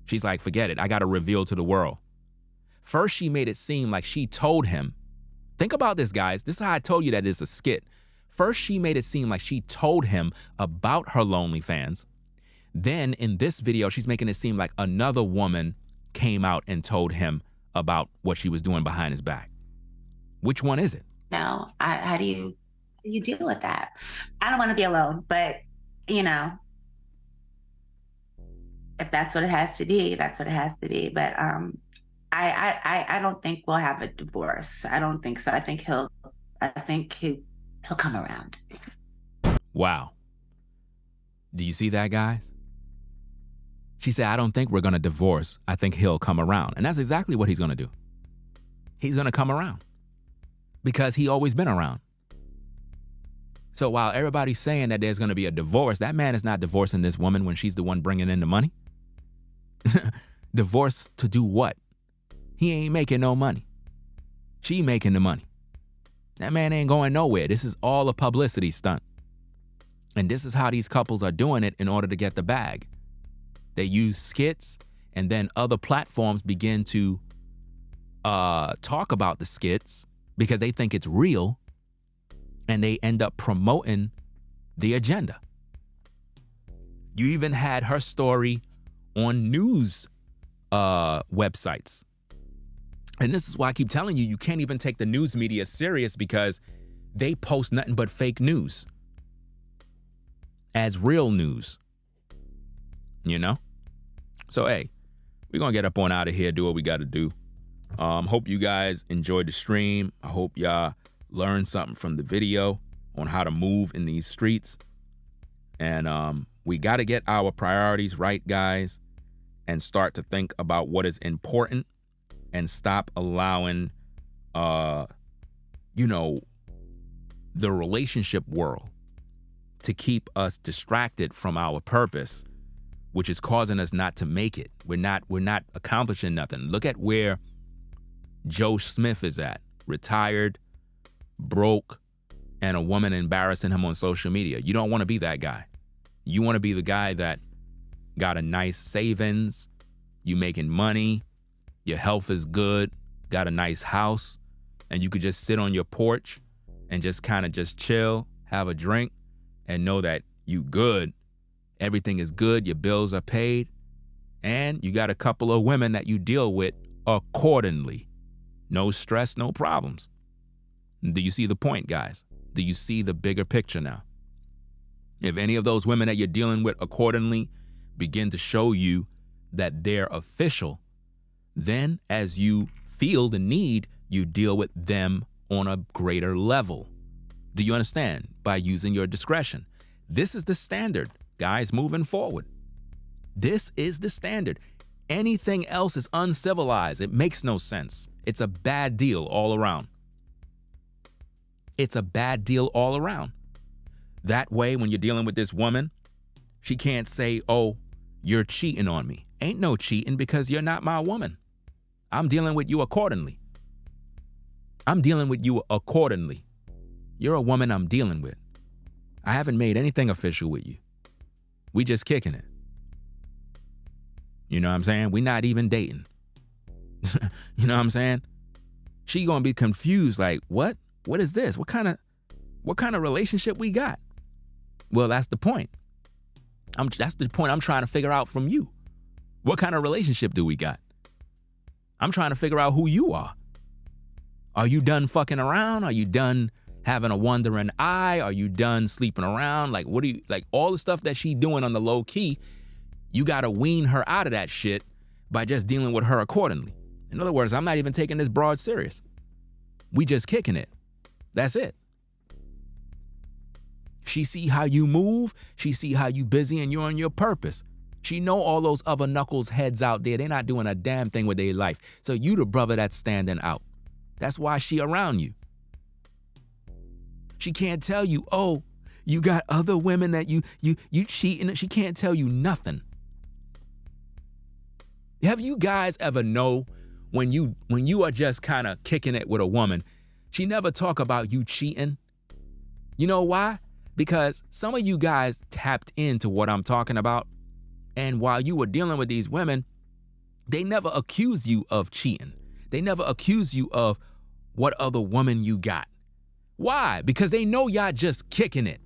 She's like, forget it. I got to reveal to the world. First, she made it seem like she told him. Think about this, guys. This is how I told you that it's a skit. First, she made it seem like she told him about her OnlyFans. Then in this video, she's making it seem like another woman came out and told him about what she was doing behind his back. Which one is it? No, how do you deal with that? I don't want to be alone, but if that's what it has to be, that's what it has to be. But I don't think we'll have a divorce. I don't think so. I think he'll come around. Wow. Do you see that, guys? She said, I don't think we're going to divorce. I think he'll come around. And that's exactly what he's going to do. He's going to come around because he always been around. So while everybody's saying that there's going to be a divorce, that man is not divorcing this woman when she's the one bringing in the money. Divorce to do what? He ain't making no money. She making the money. That man ain't going nowhere. This is all a publicity stunt. And this is how these couples are doing it in order to get the bag. They use skits, and then other platforms begin to talk about the skits because they think it's real, and they end up promoting the agenda. You even had her story on news websites. And this is why I keep telling you, you can't even take the news media serious because they post nothing but fake news as real news, you know? So, hey, we're going to get up on out of here, do what we got to do. Hope you guys enjoyed the stream. I hope y'all learned something from the video on how to move in these streets. And we got to get our priorities right, guys, and start to think about what is important and stop allowing, the relationship world to keep us distracted from our purpose, which is causing us not to make it. We're not accomplishing nothing. Look at where Joe Smith is at, retired, broke, and a woman embarrassing him on social media. You don't want to be that guy. You want to be the guy that got a nice savings, you making money, your health is good, got a nice house, and you could just sit on your porch and just kind of just chill, have a drink, and know that you good. Everything is good, your bills are paid, and you got a couple of women that you deal with accordingly. No stress, no problems. Do you see the point, guys? Do you see the bigger picture now? If any of those women that you're dealing with accordingly begin to show you that they're official, then as you feel the need, you deal with them on a greater level. Do you understand? By using your discretion. This is the standard, guys, moving forward. This is the standard. Anything else is uncivilized. It makes no sense. It's a bad deal all around. It's a bad deal all around. That way, when you're dealing with this woman, she can't say, oh, you're cheating on me. Ain't no cheating because you're not my woman. I'm dealing with you accordingly. I'm dealing with you accordingly. You're a woman I'm dealing with. I haven't made anything official with you. We just kicking it. You know what I'm saying? We not even dating. You know what I'm saying? She gonna be confused like, what? What is this? What kind of relationship we got? Well, that's the point. That's the point I'm trying to figure out from you. What kind of relationship do we got? I'm trying to figure out who you are. Are you done fucking around? Are you done having a wandering eye? Are you done sleeping around? Like, what do you, like all the stuff that she doing on the low key, you got to wean her out of that shit by just dealing with her accordingly. In other words, I'm not even taking this broad serious. We just kicking it. That's it. She see how you move. She see how you busy and you're on your purpose. She know all those other knuckles heads out there. They're not doing a damn thing with their life. So you the brother that's standing out. That's why she around you. She can't tell you, oh, you got other women that you cheating. She can't tell you nothing. Have you guys ever know when you are just kind of kicking it with a woman, she never talk about you cheating? You know why? Because some of you guys tapped into what I'm talking about. And while you were dealing with these women, they never accuse you of cheating. They never accuse you of what other woman you got. Why? Because they know y'all just kicking it.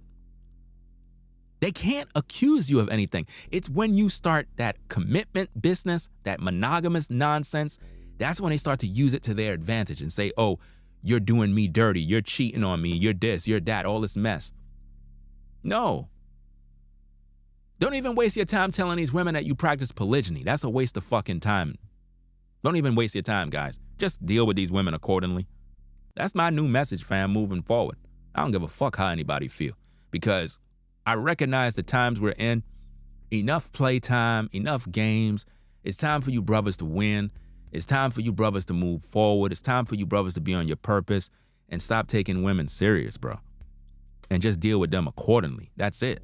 They can't accuse you of anything. It's when you start that commitment business, that monogamous nonsense, that's when they start to use it to their advantage and say, oh, you're doing me dirty. You're cheating on me. You're this, you're that, all this mess. No. Don't even waste your time telling these women that you practice polygyny. That's a waste of fucking time. Don't even waste your time, guys. Just deal with these women accordingly. That's my new message, fam, moving forward. I don't give a fuck how anybody feel because I recognize the times we're in. Enough playtime, enough games. It's time for you brothers to win. It's time for you brothers to move forward. It's time for you brothers to be on your purpose and stop taking women serious, bro. And just deal with them accordingly. That's it.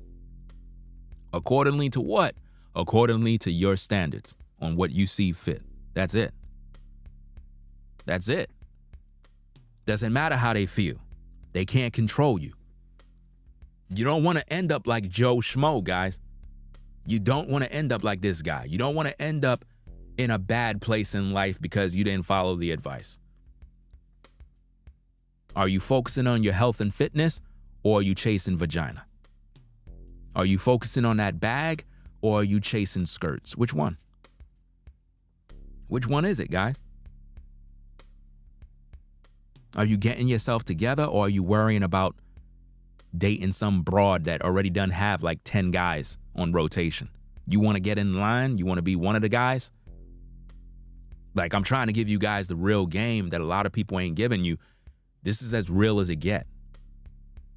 Accordingly to what? Accordingly to your standards. on what you see fit. That's it. That's it. Doesn't matter how they feel. They can't control you. You don't want to end up like Joe Schmo, guys. You don't want to end up like this guy. You don't want to end up in a bad place in life because you didn't follow the advice. Are you focusing on your health and fitness, or are you chasing vagina? Are you focusing on that bag, or are you chasing skirts? Which one? Which one is it, guys? Are you getting yourself together, or are you worrying about dating some broad that already done have like 10 guys on rotation? You want to get in line? You want to be one of the guys? Like, I'm trying to give you guys the real game that a lot of people ain't giving you. This is as real as it get.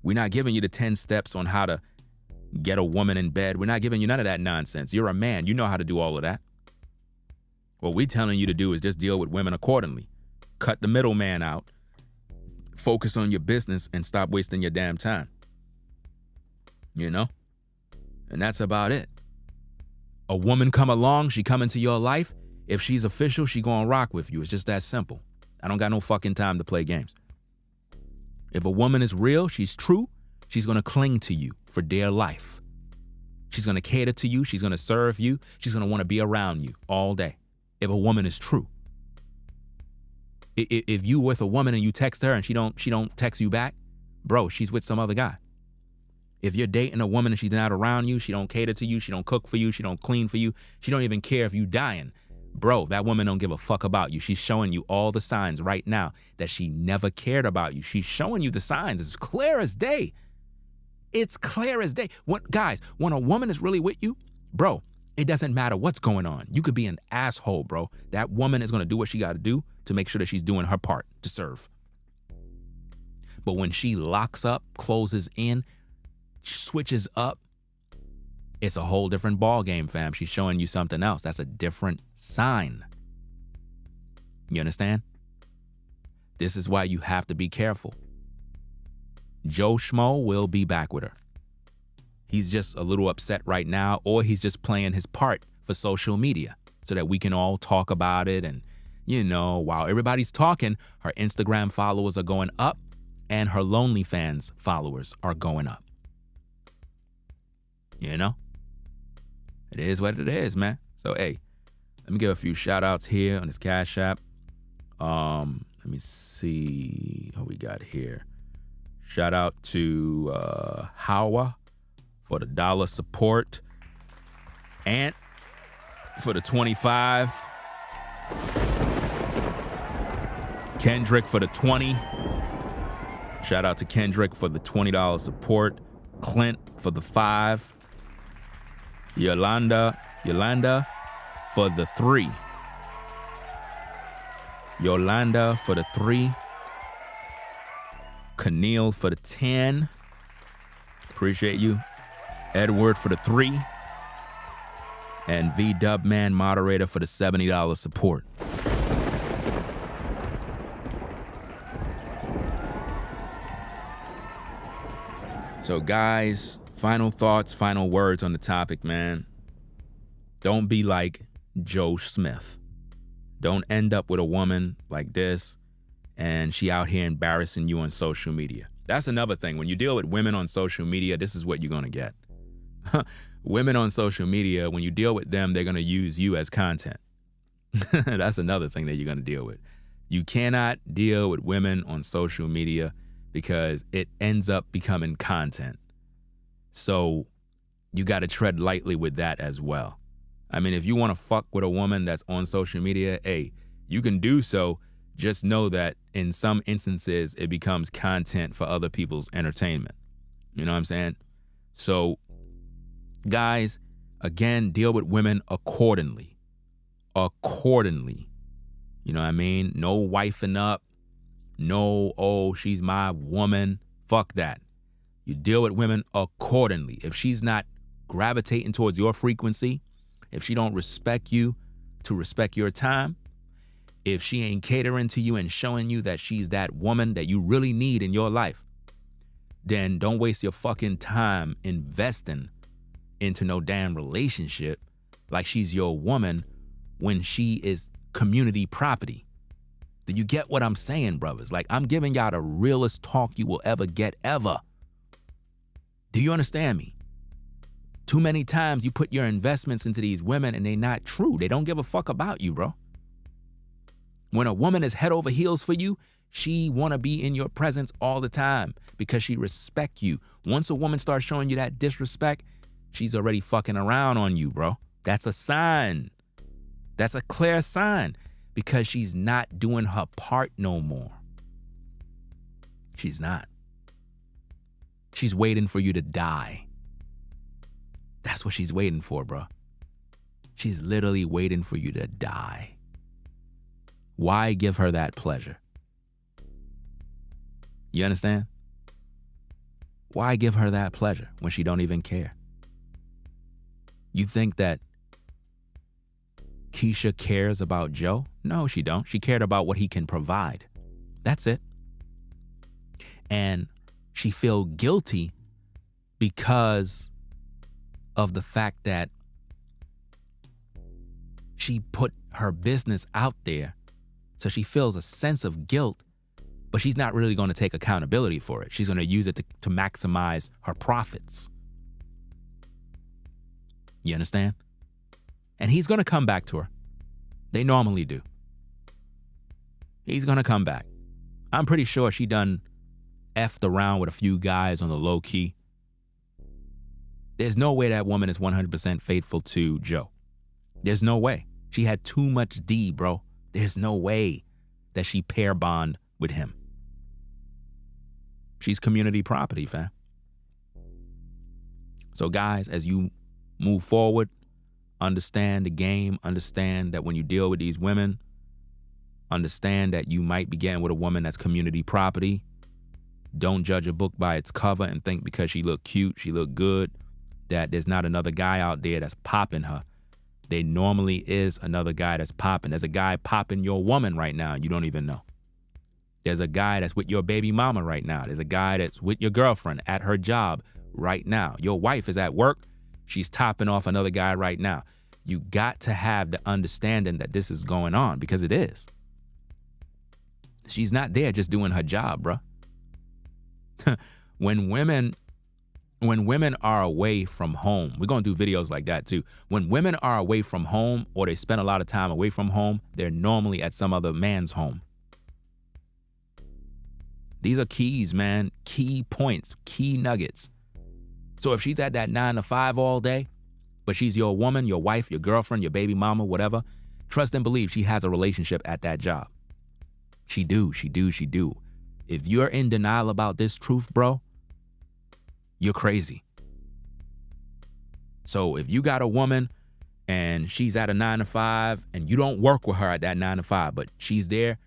We're not giving you the 10 steps on how to get a woman in bed. We're not giving you none of that nonsense. You're a man. You know how to do all of that. What we're telling you to do is just deal with women accordingly. Cut the middleman out. Focus on your business and stop wasting your damn time. You know? And that's about it. A woman come along, she come into your life. If she's official, she gonna rock with you. It's just that simple. I don't got no fucking time to play games. If a woman is real, she's true, she's gonna cling to you for dear life. She's gonna cater to you, she's gonna serve you, she's gonna wanna be around you all day. If a woman is true. If you with a woman and you text her and she don't text you back, bro, she's with some other guy. If you're dating a woman and she's not around you, she don't cater to you, she don't cook for you, she don't clean for you, she don't even care if you dying, bro, that woman don't give a fuck about you. She's showing you all the signs right now that she never cared about you. She's showing you the signs. It's clear as day. It's clear as day. Guys, when a woman is really with you, bro, it doesn't matter what's going on. You could be an asshole, bro. That woman is going to do what she got to do to make sure that she's doing her part to serve. But when she locks up, closes in, switches up, it's a whole different ball game, fam. She's showing you something else. That's a different sign. You understand? This is why you have to be careful. Joe Schmo will be back with her. He's just a little upset right now, or he's just playing his part for social media so that we can all talk about it. And, you know, while everybody's talking, her Instagram followers are going up and her OnlyFans followers are going up. You know? It is what it is, man. So, hey, let me give a few shout outs here on this Cash App. Let me see what we got here. Shout out to Hawa for the $1 support. Ant for the 25. Kendrick for the 20. Shout out to Kendrick for the $20 support. Clint for the 5. Yolanda for the 3. Yolanda for the 3. Keneal for the 10. Appreciate you. Edward for the 3. And V Dubman moderator for the $70 support. So guys, final thoughts, final words on the topic, man. Don't be like Joe Smith. Don't end up with a woman like this and she out here embarrassing you on social media. That's another thing. When you deal with women on social media, this is what you're going to get. Women on social media, when you deal with them, they're going to use you as content. That's another thing that you're going to deal with. You cannot deal with women on social media because it ends up becoming content. So you got to tread lightly with that as well. I mean, if you want to fuck with a woman that's on social media, hey, you can do so. Just know that in some instances, it becomes content for other people's entertainment. You know what I'm saying? So, guys, again, deal with women accordingly. Accordingly. You know what I mean? No wifing up. No, oh, she's my woman. Fuck that. You deal with women accordingly. If she's not gravitating towards your frequency, if she don't respect you to respect your time, if she ain't catering to you and showing you that she's that woman that you really need in your life, then don't waste your fucking time investing into no damn relationship like she's your woman when she is community property. Do you get what I'm saying, brothers? Like, I'm giving y'all the realest talk you will ever get, ever. Do you understand me? Too many times you put your investments into these women and they're not true. They don't give a fuck about you, bro. When a woman is head over heels for you, she want to be in your presence all the time because she respect you. Once a woman starts showing you that disrespect, she's already fucking around on you, bro. That's a sign. That's a clear sign because she's not doing her part no more. She's not. She's waiting for you to die. That's what she's waiting for, bro. She's literally waiting for you to die. Why give her that pleasure? You understand? Why give her that pleasure when she don't even care? You think that Kisha cares about Joe? No, she don't. She cared about what he can provide. That's it. And she feel guilty because of the fact that she put her business out there. So she feels a sense of guilt, but she's not really going to take accountability for it. She's going to use it to maximize her profits. You understand? And he's going to come back to her. They normally do. He's going to come back. I'm pretty sure she done effed around with a few guys on the low key. There's no way that woman is 100% faithful to Joe. There's no way. She had too much D, bro. There's no way that she pair bond with him. She's community property, fam. So guys, as you move forward, understand the game, understand that when you deal with these women, understand that you might be getting with a woman that's community property. Don't judge a book by its cover and think because she look cute, she look good, that there's not another guy out there that's popping her. There normally is another guy that's popping. There's a guy popping your woman right now and you don't even know. There's a guy that's with your baby mama right now. There's a guy that's with your girlfriend at her job right now. Your wife is at work. She's topping off another guy right now. You got to have the understanding that this is going on because it is. She's not there just doing her job, bruh. When women are away from home, we're going to do videos like that too. When women are away from home or they spend a lot of time away from home, they're normally at some other man's home. These are keys, man. Key points, key nuggets. So if she's at that 9 to 5 all day, but she's your woman, your wife, your girlfriend, your baby mama, whatever, trust and believe she has a relationship at that job. She do. If you're in denial about this truth, bro, you're crazy. So if you got a woman and she's at a 9 to 5 and you don't work with her at that 9 to 5, but she's there,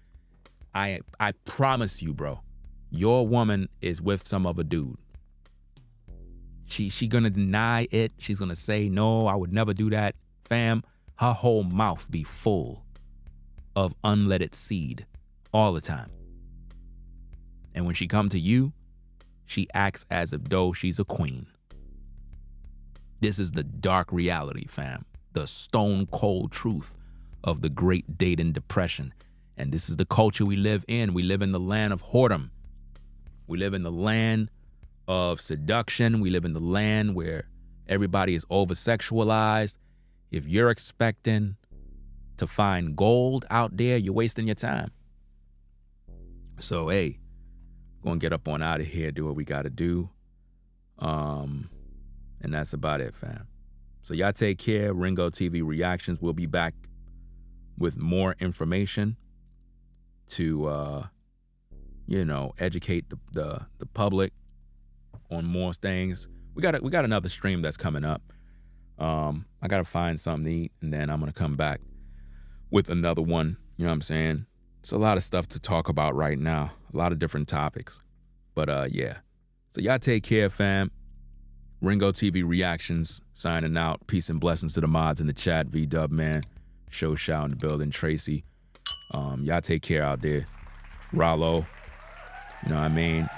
I promise you, bro, your woman is with some other dude. She gonna deny it. She's gonna say, no, I would never do that. Fam, her whole mouth be full of unleaded seed all the time. And when she come to you, she acts as if though she's a queen. This is the dark reality, fam. The stone cold truth of the great dating depression. And this is the culture we live in. We live in the land of whoredom. We live in the land of seduction. We live in the land where everybody is over-sexualized. If you're expecting to find gold out there, you're wasting your time. So, hey, gonna get up on out of here, do what we gotta do. And that's about it, fam. So y'all take care. Ringo TV Reactions. We'll be back with more information to, educate the public on more things. We got another stream that's coming up. I gotta find something to eat, and then I'm gonna come back with another one. You know what I'm saying? It's a lot of stuff to talk about right now. A lot of different topics. But yeah. So y'all take care, fam. Ringo TV Reactions signing out. Peace and blessings to the mods in the chat. V-Dub, man. Show shout in the building. Tracy. Y'all take care out there. Rollo. You know what I mean?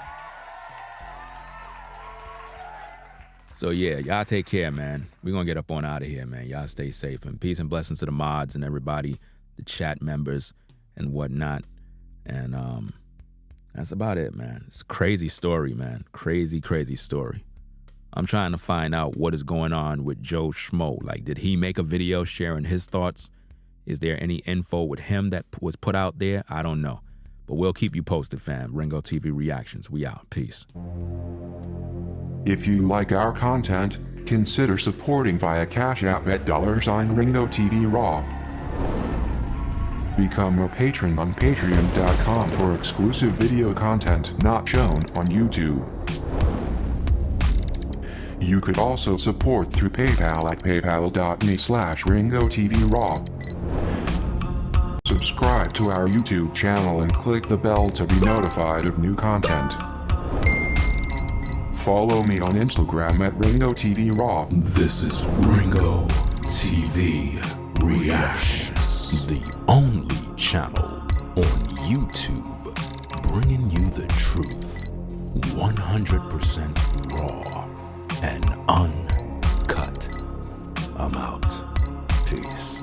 So yeah, y'all take care, man. We're gonna get up on out of here, man. Y'all stay safe, and peace and blessings to the mods and everybody, the chat members and whatnot. And that's about it, man. It's a crazy story, man. Crazy, crazy story. I'm trying to find out what is going on with Joe Schmo. Like, did he make a video sharing his thoughts? Is there any info with him that was put out there? I don't know. But we'll keep you posted, fam. Ringo TV Reactions. We out. Peace. If you like our content, consider supporting via Cash App at $Ringo TV Raw. Become a patron on patreon.com for exclusive video content not shown on YouTube. You could also support through PayPal at paypal.me/Ringo TV Raw. Subscribe to our YouTube channel and click the bell to be notified of new content. Follow me on Instagram at Ringo TV Raw. This is Ringo TV Reactions, the only channel on YouTube bringing you the truth 100% raw and uncut. I'm out. Peace.